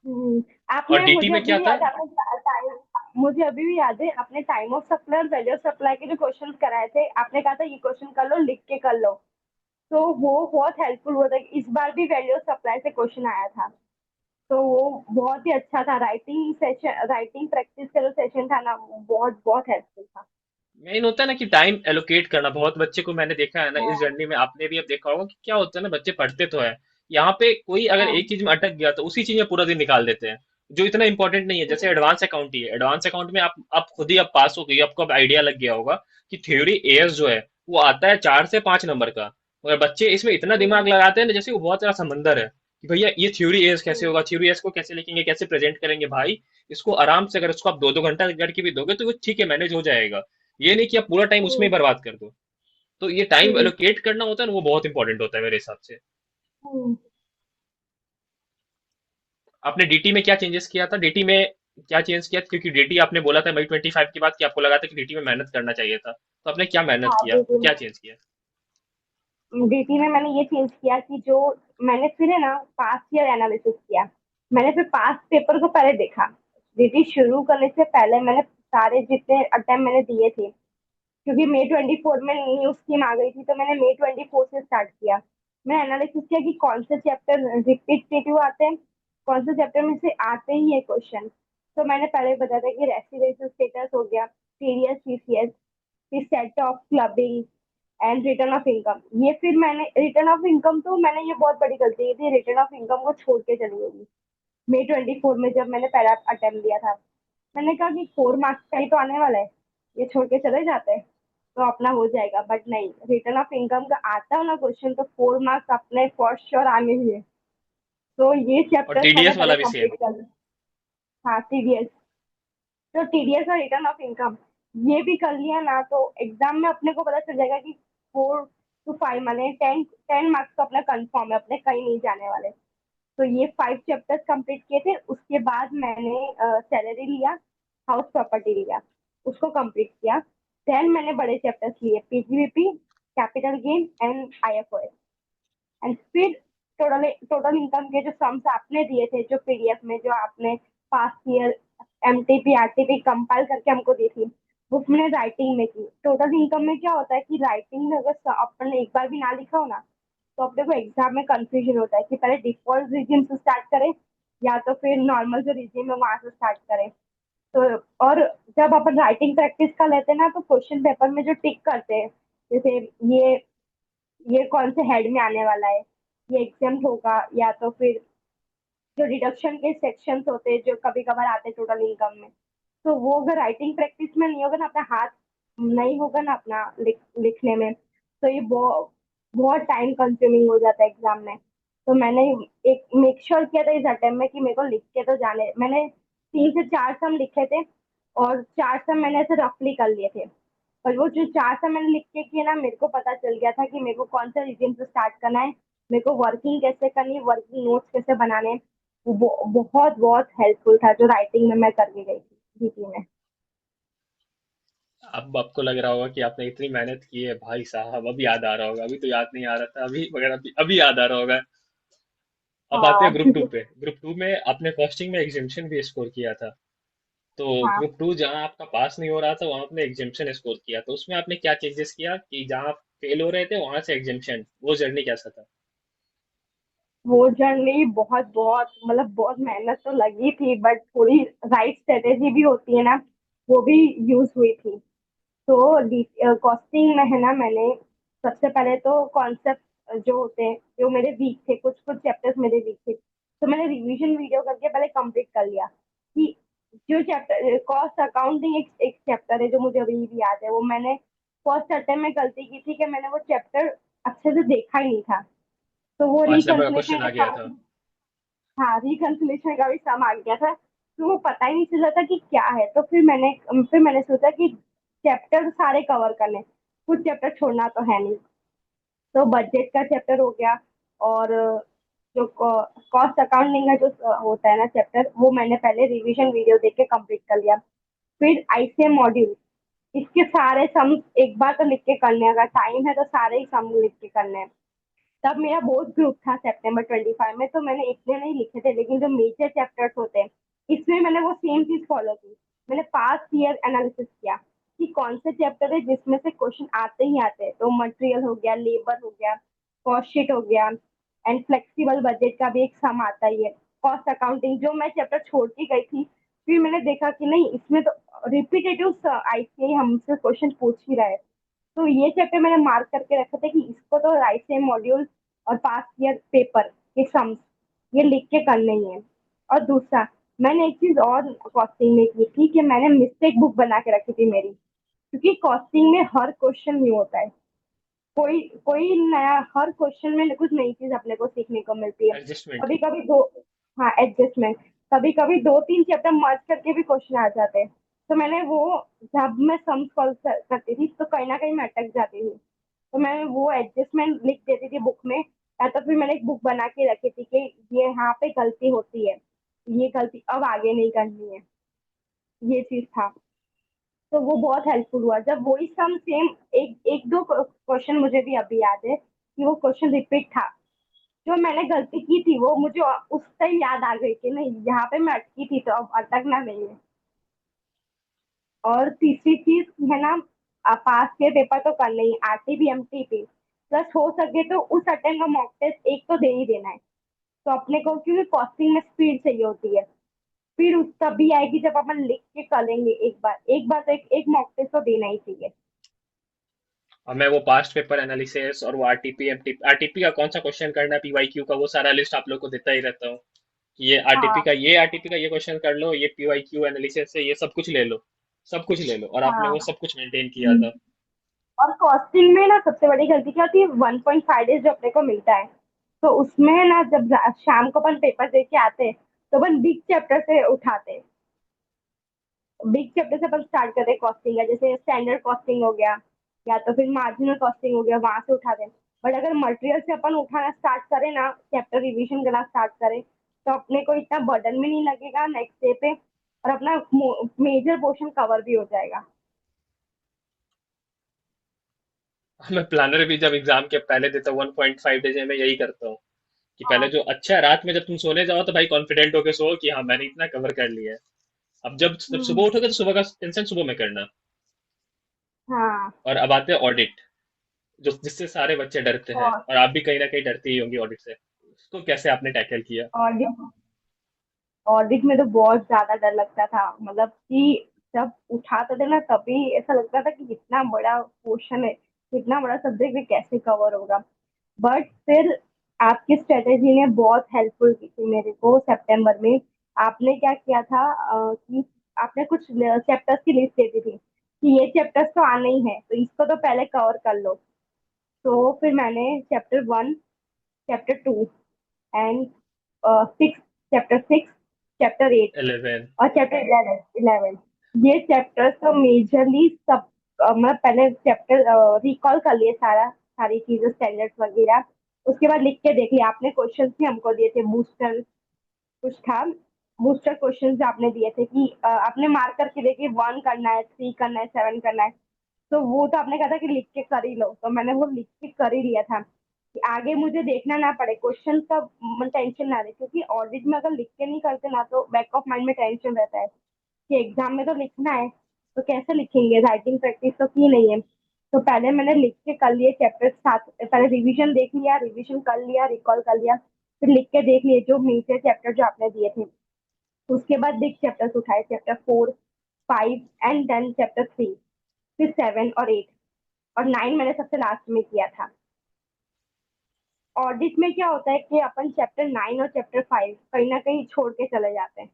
और आपने डीटी मुझे में अभी क्या भी था? याद है आपने टाइम मुझे अभी भी याद है आपने टाइम ऑफ सप्लाई और वैल्यू ऑफ सप्लाई के जो क्वेश्चंस कराए थे, आपने कहा था ये क्वेश्चन कर लो, लिख के कर लो। तो वो बहुत हेल्पफुल हुआ था। इस बार भी वैल्यू ऑफ सप्लाई से क्वेश्चन आया था, तो वो बहुत ही अच्छा था। राइटिंग सेशन, राइटिंग प्रैक्टिस का जो सेशन था ना, वो बहुत बहुत हेल्पफुल था। मेन होता है ना कि टाइम एलोकेट करना, बहुत बच्चे को मैंने देखा है ना इस हाँ जर्नी में, आपने भी अब देखा होगा कि क्या होता है ना, बच्चे पढ़ते तो है, यहाँ पे कोई अगर हाँ एक चीज में अटक गया तो उसी चीज में पूरा दिन निकाल देते हैं, जो इतना इंपॉर्टेंट नहीं है। जैसे एडवांस अकाउंट ही है, एडवांस अकाउंट में आप खुद ही अब पास हो गई, आपको अब आइडिया लग गया होगा कि थ्योरी एएस जो है वो आता है 4 से 5 नंबर का, मगर बच्चे इसमें इतना दिमाग लगाते हैं ना जैसे वो बहुत सारा समंदर है, कि भैया ये थ्योरी एएस कैसे होगा, थ्योरी एएस को कैसे लिखेंगे, कैसे प्रेजेंट करेंगे। भाई इसको आराम से अगर इसको आप 2-2 घंटा करके भी दोगे तो वो ठीक है, मैनेज हो जाएगा। ये नहीं कि आप पूरा टाइम उसमें ही बर्बाद कर दो। तो ये टाइम एलोकेट करना होता है ना, वो बहुत इंपॉर्टेंट होता है मेरे हिसाब से। आपने डीटी में क्या चेंजेस किया था? डीटी में क्या चेंज किया था? क्योंकि डीटी आपने बोला था Mई 25 के बाद कि आपको लगा था कि डीटी में मेहनत करना चाहिए था, तो आपने क्या मेहनत हाँ किया, क्या चेंज किया? डीटी में मैंने ये चेंज किया कि जो मैंने फिर है ना पास्ट ईयर एनालिसिस किया। मैंने फिर पास्ट पेपर को पहले देखा। डीटी शुरू करने से पहले मैंने सारे जितने अटेम्प्ट मैंने दिए थे, क्योंकि May 24 में न्यू स्कीम आ गई थी, तो मैंने May 24 से स्टार्ट किया। मैं एनालिसिस किया कि कौन से चैप्टर रिपीटेटिव आते हैं, कौन से चैप्टर में से आते ही है क्वेश्चन। तो मैंने पहले बताया था कि रेसिडेंशियल स्टेटस हो गया, सीरियस सीसीएस, फिर set of clubbing and return of income. ये फिर मैंने रिटर्न ऑफ इनकम, तो मैंने ये बहुत बड़ी गलती की थी, रिटर्न ऑफ इनकम को छोड़ के चली गई May 24 में जब मैंने पहला अटेम्प्ट दिया था। मैंने कहा कि 4 मार्क्स का ही तो आने वाला है, ये छोड़ के चले जाते हैं तो अपना हो जाएगा। बट नहीं, रिटर्न ऑफ इनकम का आता है ना क्वेश्चन, तो 4 मार्क्स अपने फॉर श्योर आने ही है। तो ये और चैप्टर्स मैंने टीडीएस पहले वाला भी सेम? कंप्लीट कर लिया। हाँ टीडीएस, तो टीडीएस और रिटर्न ऑफ इनकम ये भी कर लिया ना, तो एग्जाम में अपने को पता चल जाएगा कि 4 to 5 माने 10 10 मार्क्स तो अपना कंफर्म है, अपने कहीं नहीं जाने वाले। तो ये 5 चैप्टर्स कंप्लीट किए थे। उसके बाद मैंने सैलरी लिया, हाउस प्रॉपर्टी लिया, उसको कंप्लीट किया। देन मैंने बड़े चैप्टर्स लिए, PGBP, capital gain and IFOS. And फिर टोटल टोटल इनकम के जो सम्स आपने दिए थे, जो पीडीएफ में जो आपने past year MTP RTP compile करके हमको दी थी, वो मैंने राइटिंग में की। टोटल इनकम में क्या होता है कि राइटिंग में अगर अपन ने एक बार भी ना लिखा हो ना, तो अपने को एग्जाम में कंफ्यूजन होता है कि पहले डिफॉल्ट रीजन से स्टार्ट करें या तो फिर नॉर्मल जो रीजन है वहां से स्टार्ट करें। तो और जब अपन राइटिंग प्रैक्टिस कर लेते हैं ना, तो क्वेश्चन पेपर में जो टिक करते हैं, जैसे ये ये कौन से हेड में आने वाला है, ये एग्जाम होगा, या तो फिर जो डिडक्शन के सेक्शंस होते हैं जो कभी कभार आते हैं टोटल इनकम में, तो वो अगर राइटिंग प्रैक्टिस में नहीं होगा ना, अपना हाथ नहीं होगा ना अपना लिखने में, तो ये बहुत टाइम कंज्यूमिंग हो जाता है एग्जाम में। तो मैंने एक मेक श्योर किया था इस अटेम्प्ट में कि मेरे को लिख के तो जाने, मैंने 3 से 4 सम लिखे थे, और 4 सम मैंने ऐसे रफली कर लिए थे। और वो जो 4 सम मैंने लिख के किए ना, मेरे को पता चल गया था कि मेरे को कौन सा रीजन से स्टार्ट करना है, मेरे को वर्किंग कैसे करनी है, वर्किंग नोट्स कैसे बनाने हैं। वो बहुत बहुत हेल्पफुल था जो राइटिंग में मैं करके गई थी जीपी में। अब आपको लग रहा होगा कि आपने इतनी मेहनत की है भाई साहब, अभी याद आ रहा होगा, अभी तो याद नहीं आ रहा था अभी, मगर अभी याद आ रहा होगा। अब आते हाँ हैं ग्रुप 2 पे। ग्रुप 2 में आपने कॉस्टिंग में एग्जामिशन भी स्कोर किया था, तो हाँ ग्रुप 2 जहां आपका पास नहीं हो रहा था वहां आपने एग्जामिशन स्कोर किया, तो उसमें आपने क्या चेंजेस किया कि जहां आप फेल हो रहे थे वहां से एग्जामिशन, वो जर्नी कैसा था? वो जर्नी बहुत बहुत मतलब बहुत मेहनत तो लगी थी, बट थोड़ी राइट स्ट्रेटेजी भी होती है ना, वो भी यूज हुई थी। तो कॉस्टिंग में है ना, मैंने सबसे पहले तो कॉन्सेप्ट जो होते हैं, जो मेरे वीक थे, कुछ कुछ चैप्टर्स मेरे वीक थे, तो मैंने रिवीजन वीडियो करके पहले कंप्लीट कर लिया कि जो चैप्टर कॉस्ट अकाउंटिंग एक चैप्टर है जो मुझे अभी भी याद है। वो मैंने फर्स्ट अटेम्प्ट में गलती की थी कि मैंने वो चैप्टर अच्छे से देखा ही नहीं था। तो वो 5 नंबर का रिकन्सिलेशन क्वेश्चन का आ गया था। सम, हाँ रिकन्सिलेशन का भी सम आ गया था। तो वो पता ही नहीं चल रहा था कि क्या है। तो फिर मैंने सोचा कि चैप्टर सारे कवर करने, कुछ चैप्टर छोड़ना तो है नहीं। तो बजट का चैप्टर हो गया, और जो कॉस्ट अकाउंटिंग का जो होता है ना चैप्टर, वो मैंने पहले रिवीजन वीडियो देख के कंप्लीट कर लिया। फिर आईसीएम मॉड्यूल, इसके सारे सम एक बार तो लिख के करने हैं, अगर टाइम है तो सारे ही सम लिख के करने हैं। तब मेरा बोर्ड ग्रुप था September 25 में, तो मैंने इतने नहीं लिखे थे, लेकिन जो मेजर चैप्टर्स होते हैं इसमें मैंने वो सेम चीज फॉलो की। मैंने पास्ट ईयर एनालिसिस किया कि कौन से चैप्टर है जिसमें से क्वेश्चन आते ही आते हैं। तो मटेरियल हो गया, लेबर हो गया, कॉस्ट शीट हो गया, एंड फ्लेक्सिबल बजट का भी एक सम आता ही है। कॉस्ट अकाउंटिंग जो मैं चैप्टर छोड़ के गई थी, फिर मैंने देखा कि नहीं, इसमें तो रिपीटेटिव आईसीआई हमसे क्वेश्चन पूछ ही रहा है। तो ये चैप्टर मैंने मार्क करके रखे थे कि इसको तो राइट सेम मॉड्यूल और पास्ट ईयर पेपर के सम्स ये लिख के करने ही है। और दूसरा, मैंने एक चीज और कॉस्टिंग में की थी कि मैंने मिस्टेक बुक बना के रखी थी मेरी, क्योंकि कॉस्टिंग में हर क्वेश्चन न्यू होता है। कोई कोई नया, हर क्वेश्चन में कुछ नई चीज अपने को सीखने को मिलती है। एडजस्टमेंट। कभी कभी दो, हाँ एडजस्टमेंट, कभी कभी दो तीन चैप्टर मर्ज करके भी क्वेश्चन आ जाते हैं। तो मैंने वो, जब मैं सम सॉल्व करती थी तो कहीं ना कहीं मैं अटक जाती थी, तो मैं वो एडजस्टमेंट लिख देती थी बुक में, या तो फिर मैंने एक बुक बना के रखी थी कि ये यहाँ पे गलती होती है, ये गलती अब आगे नहीं करनी है, ये चीज था। तो वो बहुत हेल्पफुल हुआ जब वही सम सेम, एक एक दो क्वेश्चन मुझे भी अभी याद है कि वो क्वेश्चन रिपीट था। जो मैंने गलती की थी वो मुझे उस टाइम याद आ गई कि नहीं, यहाँ पे मैं अटकी थी तो अब अटकना नहीं है। और तीसरी चीज है ना, पास के पेपर तो करने ही, आरटीपी एमटीपी प्लस हो सके तो उस अटेम्प्ट का मॉक टेस्ट एक तो दे ही देना है। तो अपने को क्योंकि कॉस्टिंग में स्पीड चाहिए होती है, फिर उस तभी आएगी जब अपन लिख के करेंगे। एक बार तो एक मॉक टेस्ट तो देना ही चाहिए। और मैं वो पास्ट पेपर एनालिसिस और वो आरटीपी एमटीपी, आरटीपी का कौन सा क्वेश्चन करना है, पीवाईक्यू का, वो सारा लिस्ट आप लोग को देता ही रहता हूँ कि ये आरटीपी हाँ का ये, आरटीपी का ये क्वेश्चन कर लो, ये पीवाईक्यू एनालिसिस से ये सब कुछ ले लो, सब कुछ ले लो। और आपने वो हाँ। सब कुछ मेंटेन किया हम्म। था। और कॉस्टिंग में ना सबसे बड़ी गलती क्या होती है, 1.5 डेज जो अपने को मिलता है, तो उसमें ना जब शाम को अपन पेपर दे के आते हैं तो अपन बिग चैप्टर से उठाते हैं, बिग चैप्टर से अपन स्टार्ट करते हैं कॉस्टिंग का, जैसे स्टैंडर्ड कॉस्टिंग हो गया या तो फिर मार्जिनल कॉस्टिंग हो गया, वहां से उठाते हैं। बट अगर मटेरियल से अपन उठाना स्टार्ट करें ना, चैप्टर रिवीजन करना स्टार्ट करें, तो अपने को इतना बर्डन भी नहीं लगेगा नेक्स्ट डे पे, और अपना मेजर पोर्शन कवर भी हो जाएगा। मैं प्लानर भी जब एग्जाम के पहले देता हूँ 1.5 डेज में, मैं यही करता हूँ कि पहले हाँ। जो अच्छा है, रात में जब तुम सोने जाओ तो भाई कॉन्फिडेंट होके सो कि हाँ मैंने इतना कवर कर लिया है। अब जब सुबह हम्म। उठोगे तो सुबह का टेंशन सुबह में करना। हाँ। और अब आते हैं ऑडिट, जो जिससे सारे बच्चे डरते हैं, और और आप भी कहीं ना कहीं डरती ही होंगी ऑडिट से। उसको कैसे आपने टैकल किया? ऑडिट, ऑडिट में तो बहुत ज्यादा डर लगता था, मतलब कि जब उठाते थे ना तभी ऐसा लगता था कि इतना बड़ा पोर्शन है, इतना बड़ा सब्जेक्ट है, कैसे कवर होगा। बट फिर आपकी स्ट्रेटेजी ने बहुत हेल्पफुल की थी मेरे को सितंबर में। आपने क्या किया था, कि आपने कुछ चैप्टर्स की लिस्ट दे दी थी कि ये चैप्टर्स तो आने ही है, तो इसको तो पहले कवर कर लो। तो फिर मैंने chapter 1, chapter 2 and 6, chapter 6, chapter 8 11। और चैप्टर 11 ये चैप्टर्स तो मेजरली सब, मैं पहले चैप्टर रिकॉल कर लिए, सारी चीजें स्टैंडर्ड्स वगैरह। उसके बाद लिख के देख लिया। आपने क्वेश्चंस भी हमको दिए थे, बूस्टर कुछ था, बूस्टर क्वेश्चंस जो आपने दिए थे कि आपने मार्क करके देखिए 1 करना है, 3 करना है, 7 करना है। तो वो तो आपने कहा था कि लिख के कर ही लो, तो मैंने वो लिख के कर ही लिया था कि आगे मुझे देखना ना पड़े, क्वेश्चन का टेंशन ना रहे, क्योंकि ऑडिट में अगर लिख के नहीं करते ना तो बैक ऑफ माइंड में टेंशन रहता है कि एग्जाम में तो लिखना है, तो कैसे लिखेंगे, राइटिंग प्रैक्टिस तो की नहीं है। तो पहले मैंने लिख के कर लिए चैप्टर साथ, पहले रिवीजन देख लिया, रिवीजन कर लिया, रिकॉल कर लिया, फिर लिख के देख लिए जो मेजर चैप्टर जो आपने दिए थे। उसके बाद बिग चैप्टर्स उठाए, चैप्टर 4, 5 एंड देन चैप्टर 3, फिर 7 और 8, और 9 मैंने सबसे लास्ट में किया था। ऑडिट में क्या होता है कि अपन चैप्टर 9 और चैप्टर 5 कहीं ना कहीं छोड़ के चले जाते हैं।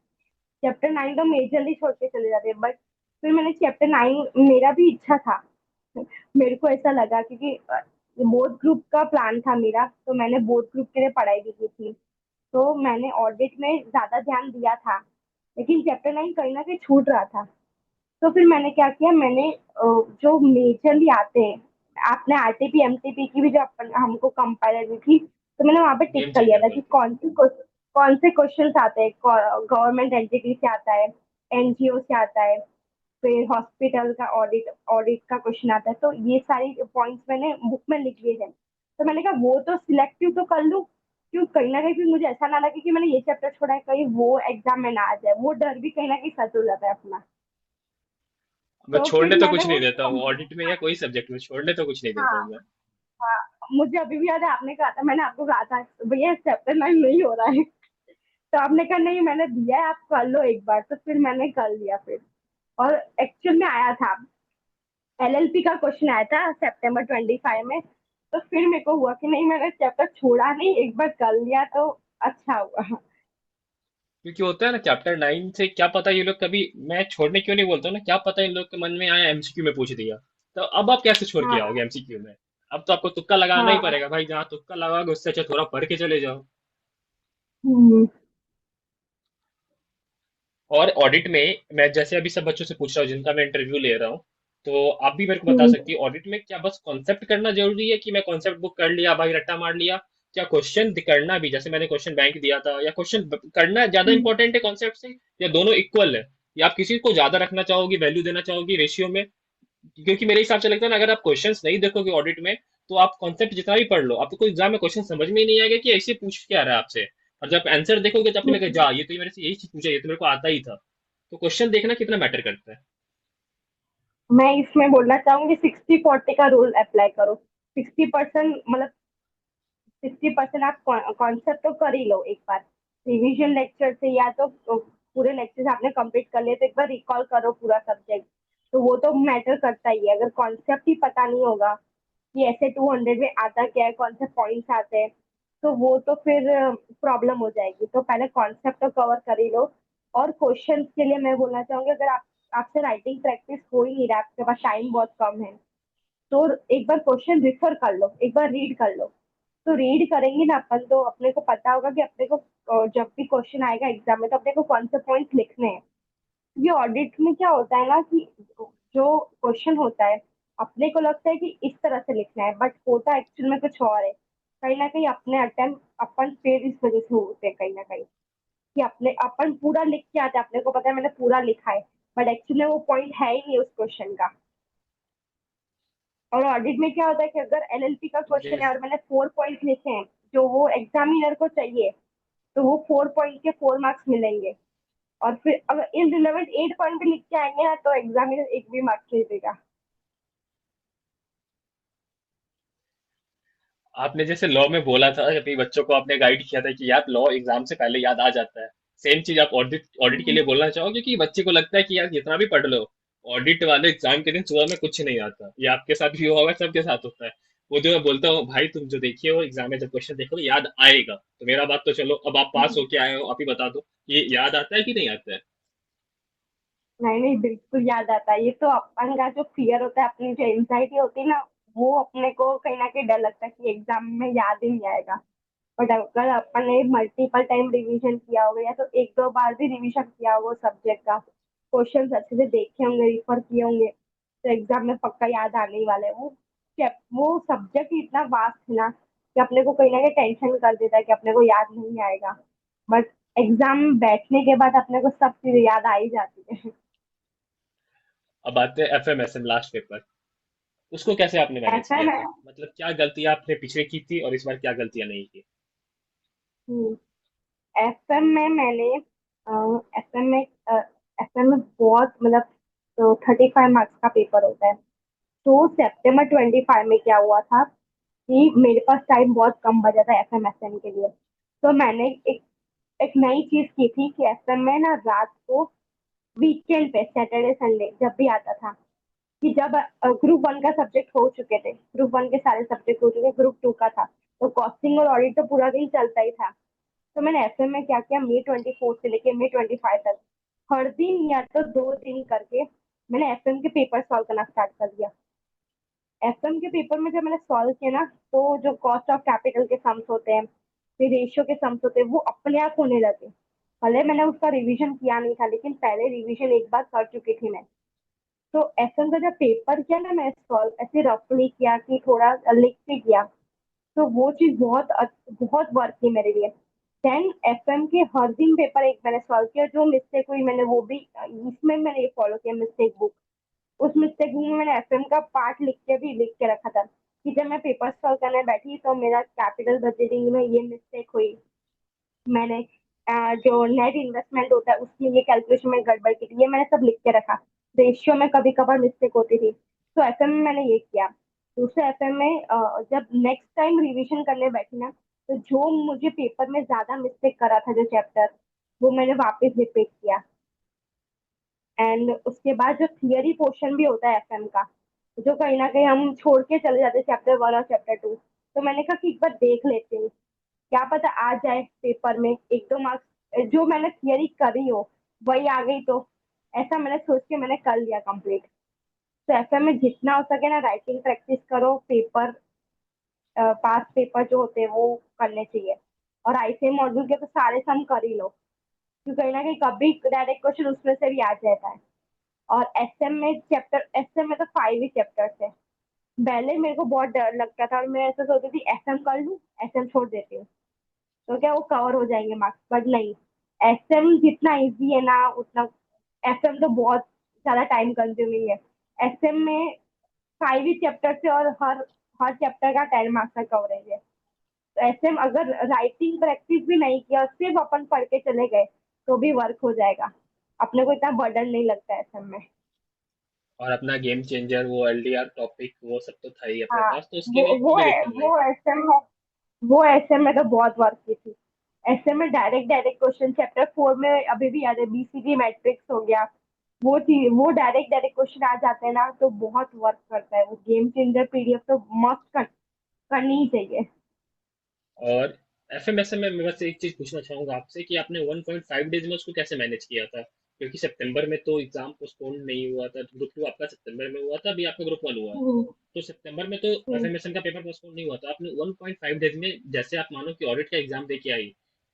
चैप्टर 9 तो मेजरली छोड़ के चले जाते हैं, बट फिर मैंने चैप्टर 9, मेरा भी इच्छा था, मेरे को ऐसा लगा क्योंकि बोर्ड ग्रुप का प्लान था मेरा, तो मैंने बोर्ड ग्रुप के लिए पढ़ाई भी की थी, तो मैंने ऑडिट में ज्यादा ध्यान दिया था, लेकिन चैप्टर 9 कहीं ना कहीं छूट रहा था। तो फिर मैंने क्या किया, मैंने जो मेजरली आते हैं, आपने आरटीपी एमटीपी की भी जो हमको कंपाइलर दी थी, तो मैंने वहां पे टिक गेम कर लिया चेंजर था कि बोलते हैं। कौन से क्वेश्चन आते हैं, गवर्नमेंट एंटिटी से आता है, एनजीओ से आता है, फिर हॉस्पिटल का ऑडिट ऑडिट का क्वेश्चन आता है। तो ये सारी पॉइंट्स मैंने बुक में लिख लिए थे। तो मैंने कहा वो तो सिलेक्टिव तो कर लूँ, क्यों कहीं ना कहीं फिर मुझे ऐसा ना लगे कि मैंने ये चैप्टर छोड़ा है, कहीं वो एग्जाम में ना आ जाए, वो डर भी कहीं ना कहीं सच हो जाता है अपना। मैं तो फिर छोड़ने तो मैंने कुछ वो नहीं देता हूँ, ऑडिट में या कोई सब्जेक्ट में छोड़ने तो कुछ नहीं देता हूँ हाँ मैं। हाँ, मुझे अभी भी याद है, आपने कहा था, मैंने आपको कहा था भैया चैप्टर 9 नहीं हो रहा है, तो आपने कहा नहीं मैंने दिया है, आप कर लो एक बार, तो फिर मैंने कर लिया फिर। और एक्चुअल में आया था, एलएलपी का क्वेश्चन आया था सितंबर 25 में। तो फिर मेरे को हुआ कि नहीं, मैंने चैप्टर छोड़ा नहीं, एक बार कर लिया तो अच्छा हुआ। क्योंकि होता है ना चैप्टर 9 से, क्या पता ये लोग कभी, मैं छोड़ने क्यों नहीं बोलता हूँ ना, क्या पता इन लोग के मन में आया एमसीक्यू में पूछ दिया, तो अब आप कैसे छोड़ के आओगे हाँ एमसीक्यू में। अब तो आपको तुक्का लगाना ही हाँ। पड़ेगा भाई, जहाँ तुक्का लगाओगे उससे अच्छा थोड़ा पढ़ के चले जाओ। हम्म और ऑडिट में मैं जैसे अभी सब बच्चों से पूछ रहा हूँ जिनका मैं इंटरव्यू ले रहा हूँ, तो आप भी मेरे को बता हम्म सकती है ऑडिट में क्या बस कॉन्सेप्ट करना जरूरी है कि मैं कॉन्सेप्ट बुक कर लिया भाई रट्टा मार लिया, क्या क्वेश्चन करना भी, जैसे मैंने क्वेश्चन बैंक दिया था, या क्वेश्चन करना ज्यादा हम्म इंपॉर्टेंट है कॉन्सेप्ट से, या दोनों इक्वल है, या आप किसी को ज्यादा रखना चाहोगी, वैल्यू देना चाहोगी रेशियो में। क्योंकि मेरे हिसाब से लगता है ना, अगर आप क्वेश्चंस नहीं देखोगे ऑडिट में, तो आप कॉन्सेप्ट जितना भी पढ़ लो, आपको कोई एग्जाम में क्वेश्चन समझ में ही नहीं आएगा कि ऐसे पूछ क्या रहा है आपसे। और जब आंसर देखोगे तो आपको लगेगा हम्म। जा ये तो ये मेरे से यही चीज पूछा, ये तो मेरे को आता ही था। तो क्वेश्चन देखना कितना मैटर करता है। मैं इसमें बोलना चाहूंगी 60-40 का रूल अप्लाई करो। 60% मतलब 60% आप कॉन्सेप्ट तो कर ही लो एक बार, रिवीजन लेक्चर से, या तो पूरे लेक्चर आपने कंप्लीट कर लिए तो एक बार रिकॉल करो पूरा सब्जेक्ट। तो वो तो मैटर करता ही है। अगर कॉन्सेप्ट ही पता नहीं होगा कि ऐसे 200 में आता क्या है, कौन से पॉइंट्स आते हैं, तो वो तो फिर प्रॉब्लम हो जाएगी। तो पहले कॉन्सेप्ट तो कवर कर ही लो। और क्वेश्चन के लिए मैं बोलना चाहूंगी, अगर आप आपसे राइटिंग प्रैक्टिस हो ही नहीं रहा, आपके पास टाइम बहुत कम है, तो एक बार क्वेश्चन रिफर कर लो, एक बार रीड कर लो। तो रीड करेंगे ना अपन, तो अपने को पता होगा कि अपने को जब भी क्वेश्चन आएगा एग्जाम में, तो अपने को कौन से पॉइंट्स लिखने हैं। ये ऑडिट में क्या होता है ना कि जो क्वेश्चन होता है, अपने को लगता है कि इस तरह से लिखना है, बट होता एक्चुअल में कुछ और है। कहीं ना कहीं अपने अटेम्प्ट अपन फेल इस वजह से होते हैं कहीं ना कहीं, कि अपने अपन पूरा लिख के आते हैं, अपने को पता है मैंने पूरा लिखा है, बट एक्चुअली में वो पॉइंट है ही नहीं उस क्वेश्चन का। और ऑडिट में क्या होता है कि अगर एलएलपी का क्वेश्चन है जैस- और मैंने 4 पॉइंट लिखे हैं जो वो एग्जामिनर को चाहिए, तो वो 4 पॉइंट के 4 मार्क्स मिलेंगे। और फिर अगर इनरिलेवेंट 8 पॉइंट भी लिख के आएंगे ना, तो एग्जामिनर एक भी मार्क्स नहीं देगा। आपने जैसे लॉ में बोला था, अभी बच्चों को आपने गाइड किया था कि यार लॉ एग्जाम से पहले याद आ जाता है, सेम चीज आप ऑडिट ऑडिट के हम्म। लिए बोलना चाहोगे कि बच्चे को लगता है कि यार जितना भी पढ़ लो, ऑडिट वाले एग्जाम के दिन सुबह में कुछ नहीं आता, ये आपके साथ भी हुआ होगा, सबके साथ होता है। वो जो मैं बोलता हूँ भाई तुम जो देखिए हो एग्जाम में जब क्वेश्चन देखो याद आएगा, तो मेरा बात तो चलो, अब आप पास हम्म। होके आए हो, आप ही बता दो ये याद आता है कि नहीं आता है। नहीं नहीं, बिल्कुल याद आता है। ये तो अपन का जो फियर होता है, अपनी जो एंजाइटी होती है ना, वो अपने को कहीं ना कहीं डर लगता है कि एग्जाम में याद ही नहीं आएगा। बट अगर अपन ने मल्टीपल टाइम रिवीजन किया होगा, या तो एक दो बार भी रिवीजन किया होगा सब्जेक्ट का, क्वेश्चन अच्छे से देखे होंगे, रिफर किए होंगे, तो एग्जाम में पक्का याद आने ही वाला है। वो सब्जेक्ट ही इतना वास्ट है ना, कि अपने को कहीं ना कहीं टेंशन कर देता है कि अपने को याद नहीं आएगा। बट एग्जाम में बैठने के बाद अपने को सब चीजें याद आ ही जाती है। अब आते हैं एफएमएसएम लास्ट पेपर, उसको कैसे आपने मैनेज ऐसा किया है। था, मतलब क्या गलतियां आपने पिछले की थी और इस बार क्या गलतियां नहीं की। एफएम में मैंने एफएम में एफएम में बहुत मतलब 35 मार्क्स का पेपर होता है। तो सितंबर 25 में क्या हुआ था कि मेरे पास टाइम बहुत कम बचा था एफएमएसएन के लिए। तो मैंने एक एक नई चीज की थी कि एफएम में ना रात को, वीकेंड पे, सैटरडे संडे जब भी आता था, कि जब ग्रुप 1 का सब्जेक्ट हो चुके थे, ग्रुप 1 के सारे सब्जेक्ट हो चुके, ग्रुप 2 का था, तो कॉस्टिंग और ऑडिट तो पूरा दिन चलता ही था। तो मैंने एफएम में क्या किया, May 24 से लेके May 25 तक हर दिन या तो 2 दिन करके मैंने एफएम के पेपर सॉल्व करना स्टार्ट कर दिया। एफएम के पेपर में जब मैंने सॉल्व किया ना, तो जो कॉस्ट ऑफ कैपिटल के सम्स होते हैं, फिर रेशियो के सम्स होते हैं, वो अपने आप होने लगे। भले मैंने उसका रिवीजन किया नहीं था, लेकिन पहले रिवीजन एक बार कर चुकी थी मैं। तो एफएम का जब पेपर किया ना, मैं सॉल्व ऐसे रफली किया कि थोड़ा लिख के किया, तो वो चीज बहुत वर्क थी मेरे लिए। देन एफएम के हर दिन पेपर एक मैंने सॉल्व किया, जो मिस्टेक हुई मैंने वो भी इसमें मैंने ये फॉलो किया मिस्टेक बुक। उस मिस्टेक बुक में मैंने एफएम का पार्ट लिख के भी लिख के रखा था कि जब मैं पेपर सॉल्व करने बैठी तो मेरा कैपिटल बजटिंग में ये मिस्टेक हुई। मैंने जो नेट इन्वेस्टमेंट होता है उसमें ये कैलकुलेशन में गड़बड़ की थी, ये मैंने सब लिख के रखा। रेशियो में कभी कभार मिस्टेक होती थी, तो एफएम में मैंने ये किया। दूसरे एफएम में जब नेक्स्ट टाइम रिवीजन करने बैठी ना, तो जो मुझे पेपर में ज्यादा मिस्टेक करा था जो चैप्टर, वो मैंने वापस रिपीट किया। एंड उसके बाद जो थियरी पोर्शन भी होता है एफएम का, जो कहीं ना कहीं हम छोड़ के चले जाते हैं चैप्टर 1 और चैप्टर 2, तो मैंने कहा कि एक बार देख लेते हैं, क्या पता आ जाए पेपर में 1-2 मार्क्स, जो मैंने थियरी करी हो वही आ गई तो। ऐसा मैंने सोच के मैंने कर लिया कंप्लीट। तो ऐसा में जितना हो सके ना राइटिंग प्रैक्टिस करो, पेपर पास पेपर जो होते हैं वो करने चाहिए। और आईसीएम मॉड्यूल के तो सारे सम कर ही लो, क्योंकि कहीं ना कहीं कभी डायरेक्ट क्वेश्चन उसमें से भी आ जाता है। और एसएम में तो 5 ही चैप्टर थे। पहले मेरे को बहुत डर लगता था और मैं ऐसा सोचती थी एसएम कर लूँ, एसएम छोड़ देती हूँ तो क्या वो कवर हो जाएंगे मार्क्स, बट नहीं। एसएम जितना इजी है ना उतना, एसएम तो बहुत ज्यादा टाइम कंज्यूमिंग है। एसएम में 5 ही चैप्टर थे और हर हर चैप्टर का 10 मार्क्स का कवरेज है। तो एसएम अगर राइटिंग प्रैक्टिस भी नहीं किया, सिर्फ अपन पढ़ के चले गए, तो भी वर्क हो जाएगा। अपने को इतना बर्डन नहीं लगता एसएम में। और अपना गेम चेंजर वो एलडीआर टॉपिक वो सब तो था ही अपने हाँ, पास, तो उसकी वो भी वो भी है दिक्कत नहीं। वो एसएम है। वो एसएम में तो बहुत वर्क की थी। एसएम में डायरेक्ट डायरेक्ट क्वेश्चन चैप्टर 4 में अभी भी याद है, बीसीडी मैट्रिक्स हो गया, वो चीज वो डायरेक्ट डायरेक्ट क्वेश्चन आ जाते हैं ना, तो बहुत वर्क करता है वो गेम चेंजर पीडीएफ, तो मस्त करनी ही चाहिए। और एफएमएसएम में मैं बस एक चीज पूछना चाहूंगा आपसे कि आपने 1.5 डेज में उसको कैसे मैनेज किया था? क्योंकि सितंबर में तो एग्जाम पोस्टपोन नहीं हुआ था, ग्रुप 2 आपका सितंबर में हुआ था, अभी आपका ग्रुप 1 हुआ। हम्म। तो सितंबर में तो हम्म। एफएमएसएम का पेपर पोस्टपोन नहीं हुआ था, आपने 1.5 डेज में, जैसे आप मानो कि ऑडिट का एग्जाम दे के आई,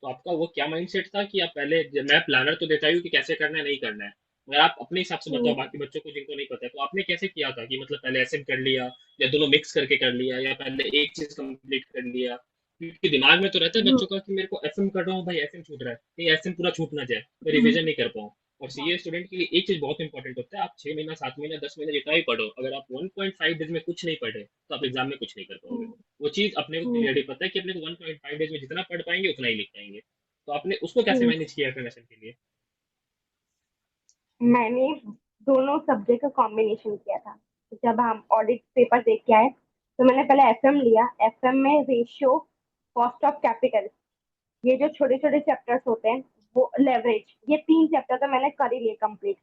तो आपका वो क्या माइंडसेट था कि आप पहले, मैं प्लानर तो देता ही हूँ कि कैसे करना है नहीं करना है, मगर आप अपने हिसाब से बताओ, हम्म। बाकी बच्चों को जिनको नहीं पता है, तो आपने कैसे किया था कि मतलब पहले एसएम कर लिया, या दोनों मिक्स करके कर लिया, या पहले एक चीज कंप्लीट कर लिया? क्योंकि दिमाग में तो रहता है हम्म। बच्चों का कि मेरे को एफएम कर रहा हूँ भाई, एफएम छूट रहा है, कहीं एफएम पूरा छूट ना जाए, मैं हम्म। रिवीजन नहीं कर पाऊँ। और सीए स्टूडेंट के लिए एक चीज बहुत इंपॉर्टेंट होता है, आप 6 महीना 7 महीना 10 महीना जितना भी पढ़ो, अगर आप 1.5 डेज में कुछ नहीं पढ़े तो आप एग्जाम में कुछ नहीं कर पाओगे। हम्म। वो चीज अपने को हम्म। क्लियरली पता है कि अपने को 1.5 डेज में जितना पढ़ पाएंगे उतना ही लिख पाएंगे। तो आपने उसको कैसे हम्म। मैनेज किया एफएमएसएम के लिए? मैंने दोनों सब्जेक्ट का कॉम्बिनेशन किया था। जब हम ऑडिट पेपर देख के आए, तो मैंने पहले एफएम लिया। एफएम में रेशियो, कॉस्ट ऑफ कैपिटल, ये जो छोटे छोटे चैप्टर्स होते हैं, वो लेवरेज, ये 3 चैप्टर तो मैंने कर ही लिए कंप्लीट।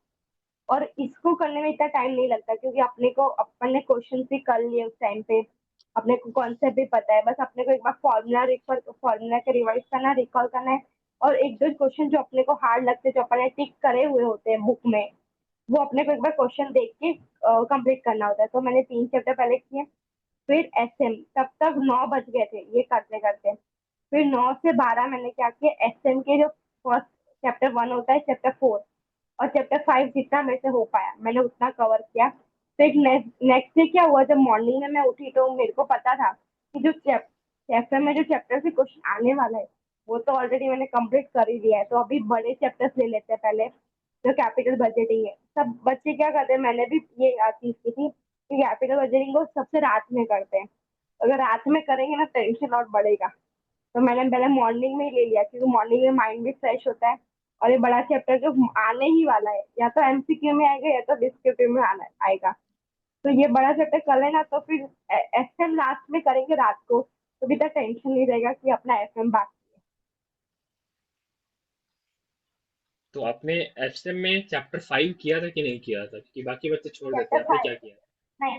और इसको करने में इतना टाइम नहीं लगता, क्योंकि अपन ने क्वेश्चन भी कर लिए उस टाइम पे, अपने को कॉन्सेप्ट भी पता है, बस अपने को एक बार फॉर्मूला के रिवाइज करना, रिकॉल करना है। और एक दो क्वेश्चन जो अपने को हार्ड लगते हैं, जो अपन ने टिक करे हुए होते हैं बुक में, वो अपने को एक बार क्वेश्चन देख के कंप्लीट करना होता है। तो मैंने 3 चैप्टर पहले किए। फिर एसएम, तब तक 9 बज गए थे ये करते करते। फिर 9 से 12 मैंने क्या किया, एसएम के जो फर्स्ट चैप्टर 1 होता है, चैप्टर 4 और चैप्टर 5, जितना मेरे से हो पाया मैंने उतना कवर किया। फिर नेक्स्ट डे क्या हुआ, जब मॉर्निंग में मैं उठी तो मेरे को पता था कि जो चैप्टर में जो चैप्टर से क्वेश्चन आने वाला है, वो तो ऑलरेडी मैंने कंप्लीट कर ही लिया है। तो अभी बड़े चैप्टर्स ले लेते हैं पहले, जो कैपिटल बजटिंग है। सब बच्चे क्या करते हैं, मैंने भी ये चीज की थी कि कैपिटल बजटिंग को सबसे रात में करते हैं। अगर रात में करेंगे ना, टेंशन और बढ़ेगा। तो मैंने पहले मॉर्निंग में ही ले लिया, क्योंकि मॉर्निंग में माइंड भी फ्रेश होता है। और ये बड़ा चैप्टर जो आने ही वाला है, या तो एमसीक्यू में आएगा या तो डिस्क्रिप्टिव में आना आएगा। तो ये बड़ा चैप्टर कर लेना, तो फिर एफएम लास्ट में करेंगे रात को, तो भी तो टेंशन नहीं रहेगा कि अपना एफएम बाकी है। तो आपने एफएम में चैप्टर 5 किया था कि नहीं किया था, क्योंकि बाकी बच्चे छोड़ देते चैप्टर हैं, आपने क्या 5 किया? नहीं,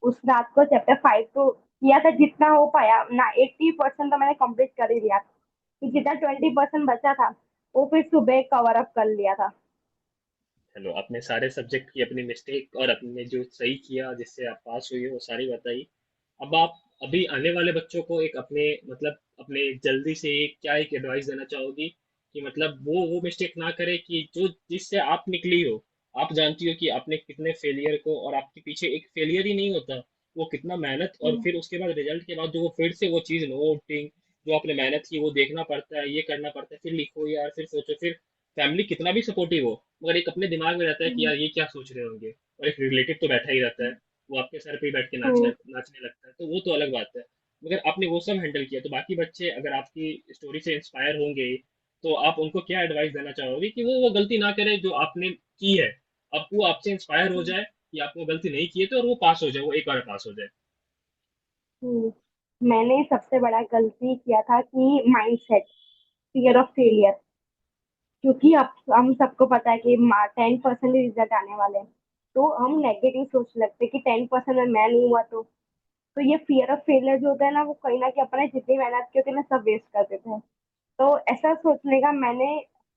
उस रात को चैप्टर 5 तो किया था जितना हो पाया ना। 80% तो मैंने कंप्लीट कर ही लिया, कि जितना 20% बचा था वो फिर सुबह कवर अप कर लिया था। चलो, आपने सारे सब्जेक्ट की अपनी मिस्टेक और अपने जो सही किया जिससे आप पास हुई हो वो सारी बताई। अब आप अभी आने वाले बच्चों को एक अपने मतलब अपने जल्दी से एक क्या एक एडवाइस देना चाहोगी कि मतलब वो मिस्टेक ना करे कि जो जिससे आप निकली हो, आप जानती हो कि आपने कितने फेलियर को, और आपके पीछे एक फेलियर ही नहीं होता, वो कितना मेहनत, और हम्म, फिर उसके बाद रिजल्ट के बाद जो वो फिर से वो चीज़ नोटिंग, जो आपने मेहनत की वो देखना पड़ता है, ये करना पड़ता है, फिर लिखो यार, फिर सोचो, फिर फैमिली कितना भी सपोर्टिव हो, मगर एक अपने दिमाग में रहता है कि हम्म, यार ये क्या सोच रहे होंगे, और एक रिलेटिव तो बैठा ही रहता है, वो आपके सर पे ही बैठ के हम्म, नाचने लगता है, तो वो तो अलग बात है। मगर आपने वो सब हैंडल किया, तो बाकी बच्चे अगर आपकी स्टोरी से इंस्पायर होंगे, तो आप उनको क्या एडवाइस देना चाहोगे कि वो गलती ना करे जो आपने की है, अब वो आपसे इंस्पायर हो जाए कि आप वो गलती नहीं किए थे, और वो पास हो जाए, वो एक बार पास हो जाए। हम्म। मैंने सबसे बड़ा गलती किया था कि माइंडसेट, फियर ऑफ फेलियर। क्योंकि अब हम सबको पता है कि 10% रिजल्ट आने वाले हैं, तो हम नेगेटिव सोच लगते हैं कि 10% में मैं नहीं हुआ तो ये फियर ऑफ फेलियर जो होता है ना, वो कहीं ना कहीं अपने जितनी मेहनत की होती है ना, सब वेस्ट कर देते हैं। तो ऐसा सोचने का मैंने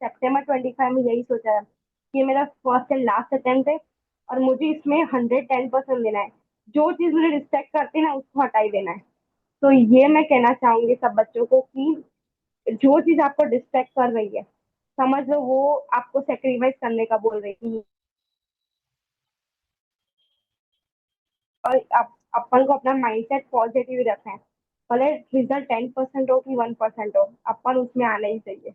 September 25 में यही सोचा है कि ये मेरा फर्स्ट एंड लास्ट अटेम्प्ट है, और मुझे इसमें 110% देना है। जो चीज मुझे रिस्पेक्ट करती है ना, उसको हटा ही देना है। तो ये मैं कहना चाहूंगी सब बच्चों को कि जो चीज आपको डिस्ट्रैक्ट कर रही है, समझ लो वो आपको सेक्रीफाइस करने का बोल रही है। और अपन को अपना माइंडसेट पॉजिटिव रखना है। भले रिजल्ट 10% हो कि 1% हो, अपन उसमें आना ही चाहिए।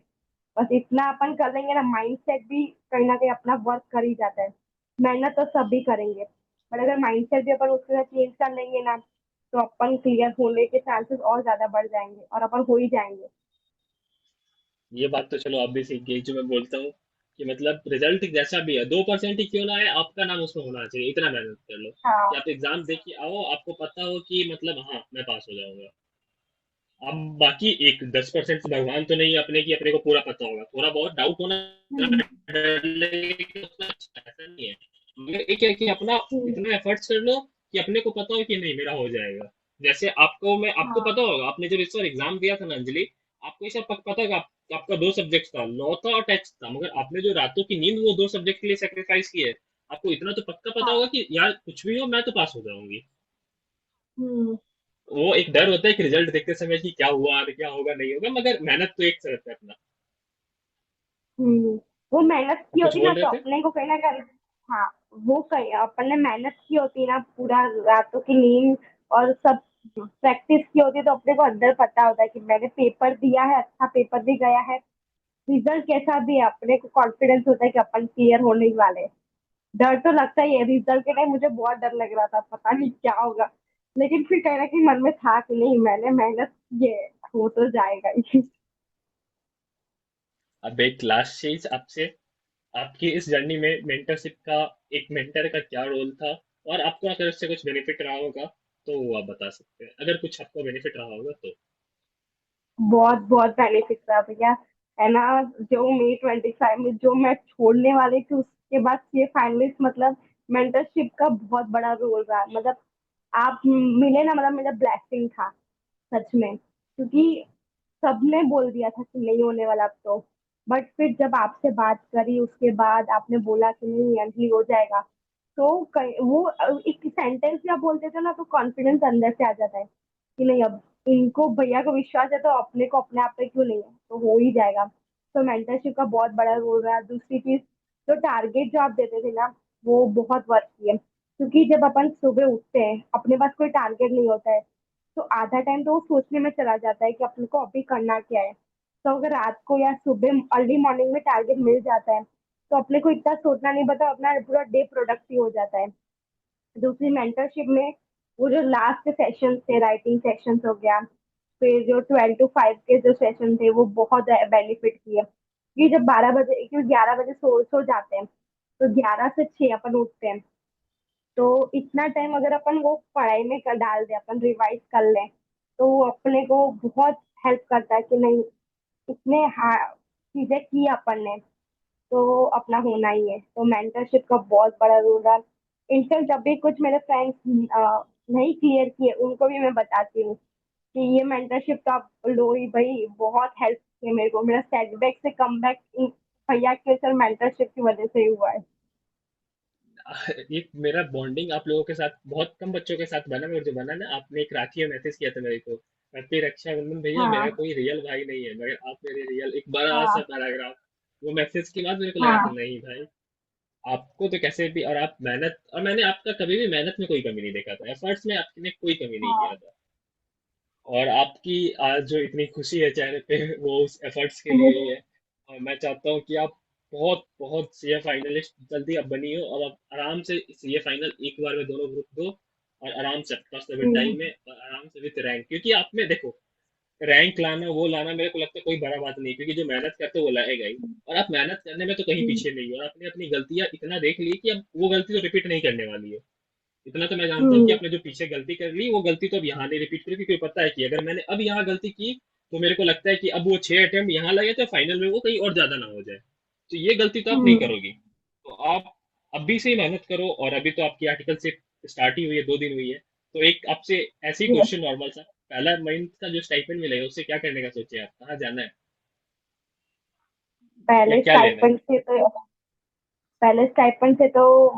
बस इतना अपन कर लेंगे ना, माइंडसेट भी कहीं ना कहीं अपना वर्क कर ही जाता है। मेहनत तो सभी करेंगे, पर अगर माइंडसेट भी अपन उसके साथ चेंज कर लेंगे ना, तो अपन क्लियर होने के चांसेस और ज्यादा बढ़ जाएंगे, और अपन हो ही जाएंगे। ये बात तो चलो आप भी सीख गई, जो मैं बोलता हूँ कि मतलब रिजल्ट जैसा भी है, 2% ही क्यों ना है, आपका नाम उसमें होना चाहिए, इतना मेहनत कर लो कि हाँ। आप एग्जाम दे के आओ, आपको पता हो कि मतलब हाँ मैं पास हो जाऊंगा। अब बाकी एक 10% भगवान तो नहीं अपने की, अपने को पूरा पता होगा, थोड़ा बहुत डाउट होना, हम्म, डर लगे तो उसमें ऐसा नहीं है, मगर एक है कि अपना हम्म, इतना एफर्ट्स कर लो कि अपने को पता हो कि नहीं मेरा हो जाएगा। जैसे आपको हाँ, पता होगा, आपने जब इस बार एग्जाम दिया था ना अंजलि, आपको ये सब पता होगा, आपका दो सब्जेक्ट था, लॉ था और टैक्स था, मगर आपने जो रातों की नींद वो दो सब्जेक्ट के लिए सेक्रीफाइस की है, आपको इतना तो पक्का पता हाँ। होगा कि यार कुछ भी हो मैं तो पास हो जाऊंगी। हम्म, वो एक डर होता है कि रिजल्ट देखते समय कि क्या हुआ और क्या होगा नहीं होगा, मगर मेहनत तो एक से रहता है अपना। हम्म। वो मेहनत की आप कुछ होती ना, बोल रहे तो थे? अपने को कहीं ना कहीं, हाँ, वो कहीं अपन ने मेहनत की होती ना, पूरा रातों की नींद और सब प्रैक्टिस की होती है, तो अपने को अंदर पता होता है कि मैंने पेपर दिया है, अच्छा पेपर भी गया है। रिजल्ट कैसा भी है, अपने को कॉन्फिडेंस होता है कि अपन क्लियर होने ही वाले हैं। डर तो लगता ही है, रिजल्ट के लिए मुझे बहुत डर लग रहा था, पता नहीं क्या होगा। लेकिन फिर कहीं ना कहीं मन में था कि नहीं, मैंने मेहनत की है, हो तो जाएगा ही। अब एक लास्ट चीज आपसे, आपकी इस जर्नी में मेंटरशिप का, एक मेंटर का क्या रोल था, और आपको अगर उससे कुछ बेनिफिट रहा होगा तो वो आप बता सकते हैं, अगर कुछ आपको बेनिफिट रहा होगा तो। बहुत बहुत बेनिफिट रहा भैया, है ना। जो May 25 में जो मैं छोड़ने वाली थी, उसके बाद ये फाइनलिस्ट, मतलब मेंटरशिप का बहुत बड़ा रोल रहा। मतलब आप मिले ना, मतलब मेरा ब्लेसिंग था सच में। क्योंकि सबने बोल दिया था कि नहीं होने वाला अब तो, बट फिर जब आपसे बात करी, उसके बाद आपने बोला कि नहीं अगली हो जाएगा, तो वो एक सेंटेंस जब बोलते थे ना, तो कॉन्फिडेंस अंदर से आ जाता है कि नहीं, अब इनको भैया को विश्वास है, तो अपने को अपने आप पे क्यों नहीं है, तो हो ही जाएगा। तो मेंटरशिप का बहुत बड़ा रोल रहा। दूसरी चीज, जो टारगेट जो आप देते थे ना, वो बहुत वर्क किए। क्योंकि जब अपन सुबह उठते हैं, अपने पास कोई टारगेट नहीं होता है, तो आधा टाइम तो वो सोचने में चला जाता है कि अपने को अभी करना क्या है। तो अगर रात को या सुबह अर्ली मॉर्निंग में टारगेट मिल जाता है, तो अपने को इतना सोचना नहीं पड़ता, अपना पूरा डे प्रोडक्टिव हो जाता है। दूसरी मेंटरशिप में वो जो लास्ट सेशन थे, राइटिंग सेशन हो गया, फिर जो 12 to 5 के जो सेशन थे, वो बहुत बेनिफिट किए। ये जब 12 बजे, क्योंकि 11 बजे सो जाते हैं, तो 11 से 6 अपन उठते हैं। तो इतना टाइम अगर अपन वो पढ़ाई में कर डाल दे, अपन रिवाइज कर लें, तो वो अपने को बहुत हेल्प करता है कि नहीं, इतने चीजें की अपन ने, तो अपना होना ही है। तो मेंटरशिप का बहुत बड़ा रोल है। इनफैक्ट जब भी कुछ मेरे फ्रेंड्स नहीं क्लियर किए, उनको भी मैं बताती हूँ कि ये मेंटरशिप का लो ही भाई, बहुत हेल्प किया मेरे को। मेरा सेटबैक से कम बैक भैया के सर मेंटरशिप की वजह से ही हुआ है। एक मेरा बॉन्डिंग आप लोगों के साथ बहुत कम बच्चों के साथ बना, मगर जो बना ना, आपने एक राखी में मैसेज किया था मेरे को, हैप्पी रक्षाबंधन भैया, मेरा हाँ, कोई रियल भाई नहीं है मगर आप मेरे रियल, एक बड़ा सा हाँ, पैराग्राफ, वो मैसेज के बाद मेरे को लगा था हाँ। नहीं भाई, आपको तो कैसे भी, और आप मेहनत, और मैंने आपका कभी भी मेहनत में कोई कमी नहीं देखा था, एफर्ट्स में आपने कोई कमी नहीं किया हाँ। था। और आपकी आज जो इतनी खुशी है चेहरे पे वो उस एफर्ट्स के लिए ही है। और मैं चाहता हूँ कि आप बहुत बहुत सीए फाइनलिस्ट जल्दी आप बनी हो, और आप आराम से सीए फाइनल एक बार में दोनों ग्रुप दो, और आराम से फर्स्ट विद टाइम में, और आराम से विद रैंक, क्योंकि आप में देखो रैंक लाना वो लाना मेरे को लगता है कोई बड़ा बात नहीं है, क्योंकि जो मेहनत करते हैं वो लाएगा ही। और आप मेहनत करने में तो कहीं पीछे नहीं हो, और आपने अपनी गलतियां इतना देख ली कि अब वो गलती तो रिपीट नहीं करने वाली है। इतना तो मैं जानता हूँ कि आपने जो पीछे गलती कर ली वो गलती तो अब यहाँ नहीं रिपीट करी, क्योंकि पता है कि अगर मैंने अब यहाँ गलती की तो मेरे को लगता है कि अब वो 6 अटेम्प्ट यहाँ लगे तो फाइनल में वो कहीं और ज्यादा ना हो जाए। तो ये गलती तो आप नहीं करोगी। तो आप अभी से ही मेहनत करो, और अभी तो आपकी आर्टिकल से स्टार्ट ही हुई है, 2 दिन हुई है। तो एक आपसे ऐसे ही क्वेश्चन नॉर्मल सा, पहला मंथ का जो स्टाइपेंड मिलेगा उससे क्या करने का सोचे आप, कहाँ जाना है या पहले क्या लेना है? स्टाइपेंड से तो पहले स्टाइपेंड से तो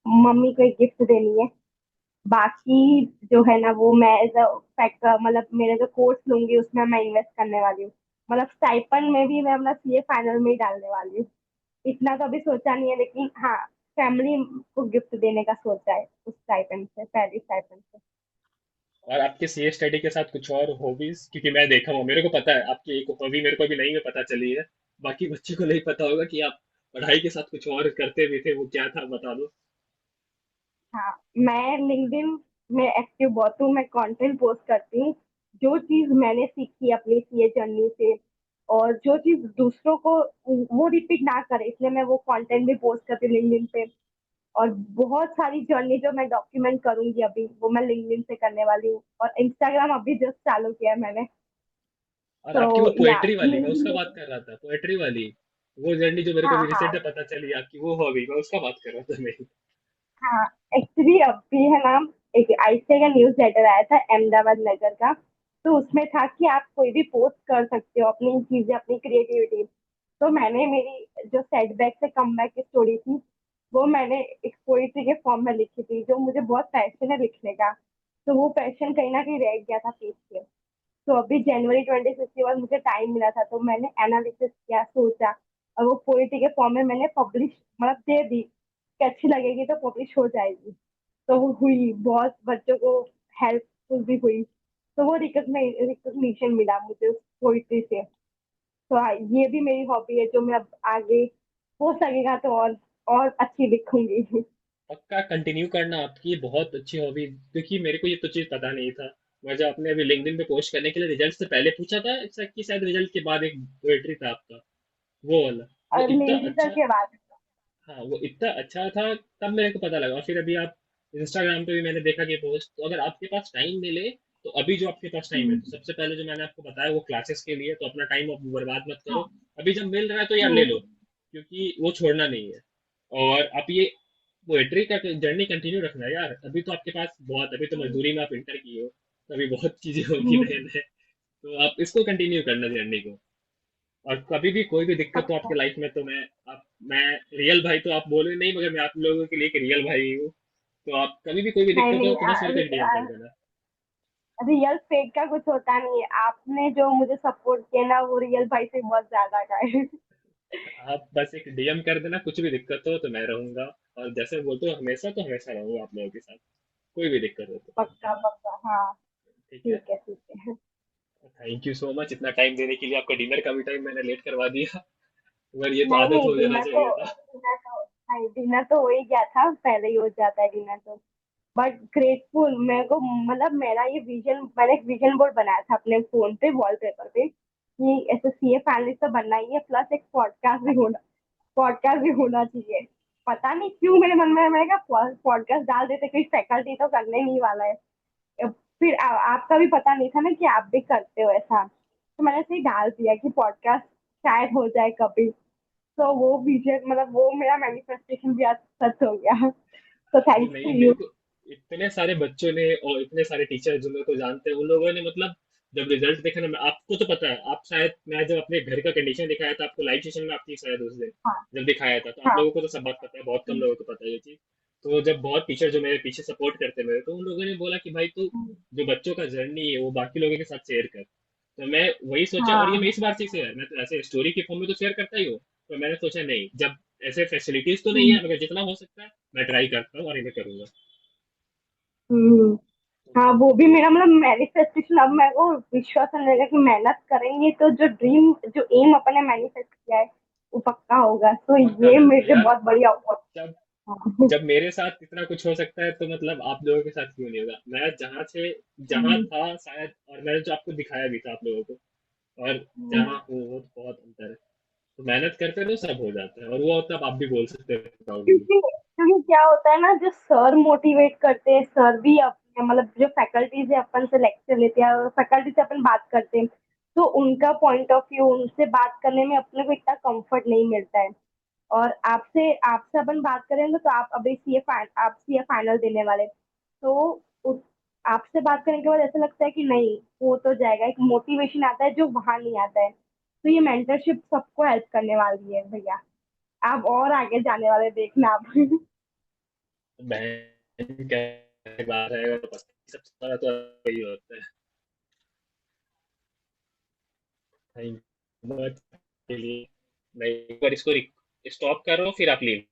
मम्मी को एक गिफ्ट देनी है। बाकी जो है ना वो मैं एज अ फैक्टर, मतलब मेरे जो कोर्स लूंगी उसमें मैं इन्वेस्ट करने वाली हूँ। मतलब स्टाइपेंड में भी मैं अपना सीए फाइनल में ही डालने वाली हूँ। इतना तो अभी सोचा नहीं है, लेकिन हाँ, फैमिली को गिफ्ट देने का सोचा है उस स्टाइपेंड से, पहली स्टाइपेंड से। और आपके सीए स्टडी के साथ कुछ और हॉबीज, क्योंकि मैं देखा हूँ, मेरे को पता है आपकी एक हॉबी मेरे को भी नहीं में पता चली है, बाकी बच्चे को नहीं पता होगा कि आप पढ़ाई के साथ कुछ और करते भी थे, वो क्या था बता दो। हाँ, मैं लिंक्डइन में एक्टिव बहुत हूँ, मैं कंटेंट पोस्ट करती हूँ। जो चीज मैंने सीखी अपनी सीए जर्नी से, और जो चीज दूसरों को वो रिपीट ना करे, इसलिए मैं वो कंटेंट भी पोस्ट करती हूँ लिंक्डइन पे। और बहुत सारी जर्नी जो मैं डॉक्यूमेंट करूंगी अभी, वो मैं लिंक्डइन से करने वाली हूँ। और इंस्टाग्राम अभी जस्ट चालू किया है मैंने। और तो आपकी वो या पोएट्री वाली, मैं उसका लिंक्डइन। बात कर रहा था, पोएट्री वाली वो जर्नी जो मेरे को हाँ भी रिसेंट हाँ में पता चली, आपकी वो हॉबी, मैं उसका बात कर रहा था मैं। हाँ। एक्चुअली अभी है ना, एक आईसीआई का न्यूज लेटर आया था अहमदाबाद नगर का। तो उसमें था कि आप कोई भी पोस्ट कर सकते हो अपनी चीजें, अपनी क्रिएटिविटी। तो मैंने मेरी जो सेटबैक से कमबैक की स्टोरी थी, वो मैंने एक पोइट्री के फॉर्म में लिखी थी, जो मुझे बहुत पैशन है लिखने का। तो वो पैशन कहीं ना कहीं रह गया था पीछे। तो अभी जनवरी 26 के बाद मुझे टाइम मिला था, तो मैंने एनालिसिस किया, सोचा, और वो पोइट्री के फॉर्म में मैंने पब्लिश, मतलब दे दी कि अच्छी लगेगी तो पब्लिश हो जाएगी। तो वो हुई, बहुत बच्चों को हेल्पफुल भी हुई। तो वो रिकग्निशन मिला मुझे उस पोइट्री से। तो हाँ, ये भी मेरी हॉबी है जो मैं अब आगे हो सकेगा तो और अच्छी लिखूंगी। पक्का कंटिन्यू करना, आपकी ये बहुत अच्छी हॉबी, क्योंकि मेरे को ये तो चीज पता नहीं था। मैं जब आपने अभी लिंक्डइन पे पोस्ट करने के लिए रिजल्ट से पहले पूछा था, कि शायद रिजल्ट के बाद एक पोएट्री था आपका, वो वाला, वो और इतना मेरे अच्छा, रिजल्ट के बाद। हाँ वो इतना अच्छा था, तब मेरे को पता लगा। और फिर अभी आप इंस्टाग्राम पे भी मैंने देखा कि पोस्ट, तो अगर आपके पास टाइम मिले, तो अभी जो आपके पास टाइम है, तो हम्म, सबसे पहले जो मैंने आपको बताया वो क्लासेस के लिए, तो अपना टाइम आप बर्बाद मत करो। हाँ। अभी जब मिल रहा है तो यार ले लो, हम्म, क्योंकि वो छोड़ना नहीं है। और आप ये पोएट्री का जर्नी कंटिन्यू रखना है यार, अभी तो आपके पास बहुत, अभी तो मजदूरी में आप इंटर किए हो, तो अभी बहुत चीजें होगी हम्म, नए नए। तो आप इसको कंटिन्यू करना जर्नी को। और कभी भी कोई भी दिक्कत हो पक्का। आपके लाइफ में, तो मैं रियल भाई तो आप बोले नहीं, मगर मैं आप लोगों के लिए एक रियल भाई हूँ। तो आप कभी भी कोई भी नहीं दिक्कत हो नहीं, तो बस मेरे को एक डीएम कर देना। रियल फेक का कुछ होता नहीं है। आपने जो मुझे सपोर्ट किया ना, वो रियल भाई से बहुत ज्यादा का है। आप बस एक डीएम कर देना, कुछ भी दिक्कत हो तो मैं रहूंगा। और जैसे बोलते हो हमेशा, तो हमेशा रहूंगा आप लोगों के साथ, कोई भी दिक्कत हो तो। पक्का पक्का, हाँ। ठीक है। ठीक है ठीक है। थैंक यू सो मच इतना टाइम देने के लिए, आपका डिनर का भी टाइम मैंने लेट करवा दिया, मगर ये तो नहीं आदत नहीं, हो जाना चाहिए था। डिनर तो हो ही गया था, पहले ही हो जाता है डिनर तो। बट ग्रेटफुल मेरे को, मतलब मेरा ये विजन, मैंने एक विजन बोर्ड बनाया था अपने फोन पे, वॉलपेपर पे, कि ऐसे सीए फाइनलिस्ट तो बनना ही है, प्लस एक पॉडकास्ट भी होना चाहिए। पता नहीं क्यों मेरे मन में, मैंने कहा पॉडकास्ट डाल देते, कोई फैकल्टी तो करने नहीं वाला है। फिर आपका भी पता नहीं था ना कि आप भी करते हो ऐसा, तो मैंने ऐसे ही डाल दिया कि पॉडकास्ट शायद हो जाए कभी। तो वो विजन, मतलब वो मेरा मैनिफेस्टेशन भी आज सच हो गया। तो अरे थैंक्स टू नहीं, मेरे यू। को इतने सारे बच्चों ने और इतने सारे टीचर जो मेरे को जानते हैं, उन लोगों ने मतलब जब रिजल्ट देखा ना, आपको तो पता है, आप शायद, मैं जब अपने घर का कंडीशन दिखाया था आपको लाइव सेशन में, आपकी शायद उस दिन हाँ जब दिखाया था, तो आप हाँ। लोगों को तो सब बात पता है, बहुत कम लोगों को पता है ये चीज। तो जब बहुत टीचर जो मेरे पीछे सपोर्ट करते मेरे, तो उन लोगों ने बोला कि भाई तू जो बच्चों का जर्नी है वो बाकी लोगों के साथ शेयर कर। तो मैं वही सोचा, और ये मैं हाँ इस बार से है, मैं तो ऐसे स्टोरी के फॉर्म में तो शेयर करता ही हूँ। तो मैंने सोचा नहीं, जब ऐसे फैसिलिटीज तो नहीं हम्म। है, मगर जितना हो सकता है मैं ट्राई करता हूँ और इन्हें करूंगा। हम्म। हाँ, वो भी तो मेरा मतलब मैनिफेस्टेशन, अब मेरे को विश्वास होने लगा कि मेहनत करेंगे तो जो ड्रीम, जो एम अपन ने मैनिफेस्ट किया है वो पक्का होगा, तो पक्का ये मिलता मेरे है लिए यार। बहुत बढ़िया होगा। जब हाँ। जब मेरे साथ इतना कुछ हो सकता है तो मतलब आप लोगों के साथ क्यों नहीं होगा। मैं जहाँ हम्म। था शायद, और मैंने जो आपको दिखाया भी था आप लोगों को, और हम्म। जहाँ हूँ वो तो बहुत अंतर है। तो मेहनत करते रहो सब हो जाता है, और वो तब आप भी बोल सकते हो प्राउडली। क्योंकि क्या होता है ना, जो सर मोटिवेट करते हैं, सर भी अपने मतलब जो फैकल्टीज है अपन से लेक्चर लेते हैं, फैकल्टी से अपन बात करते हैं, तो उनका पॉइंट ऑफ व्यू, उनसे बात करने में अपने को इतना कंफर्ट नहीं मिलता है। और आपसे आपसे अपन बात करेंगे तो आप अभी आप सीए फाइनल देने वाले, तो उस आपसे बात करने के बाद ऐसा लगता है कि नहीं, हो तो जाएगा, एक मोटिवेशन आता है जो वहां नहीं आता है। तो ये मेंटरशिप सबको हेल्प करने वाली है भैया, आप और आगे जाने वाले देखना आप। बहन का बात है तो सबसे बड़ा तो वही होता है। थैंक यू के लिए। मैं एक बार इसको स्टॉप कर रहा हूँ, फिर आप लीव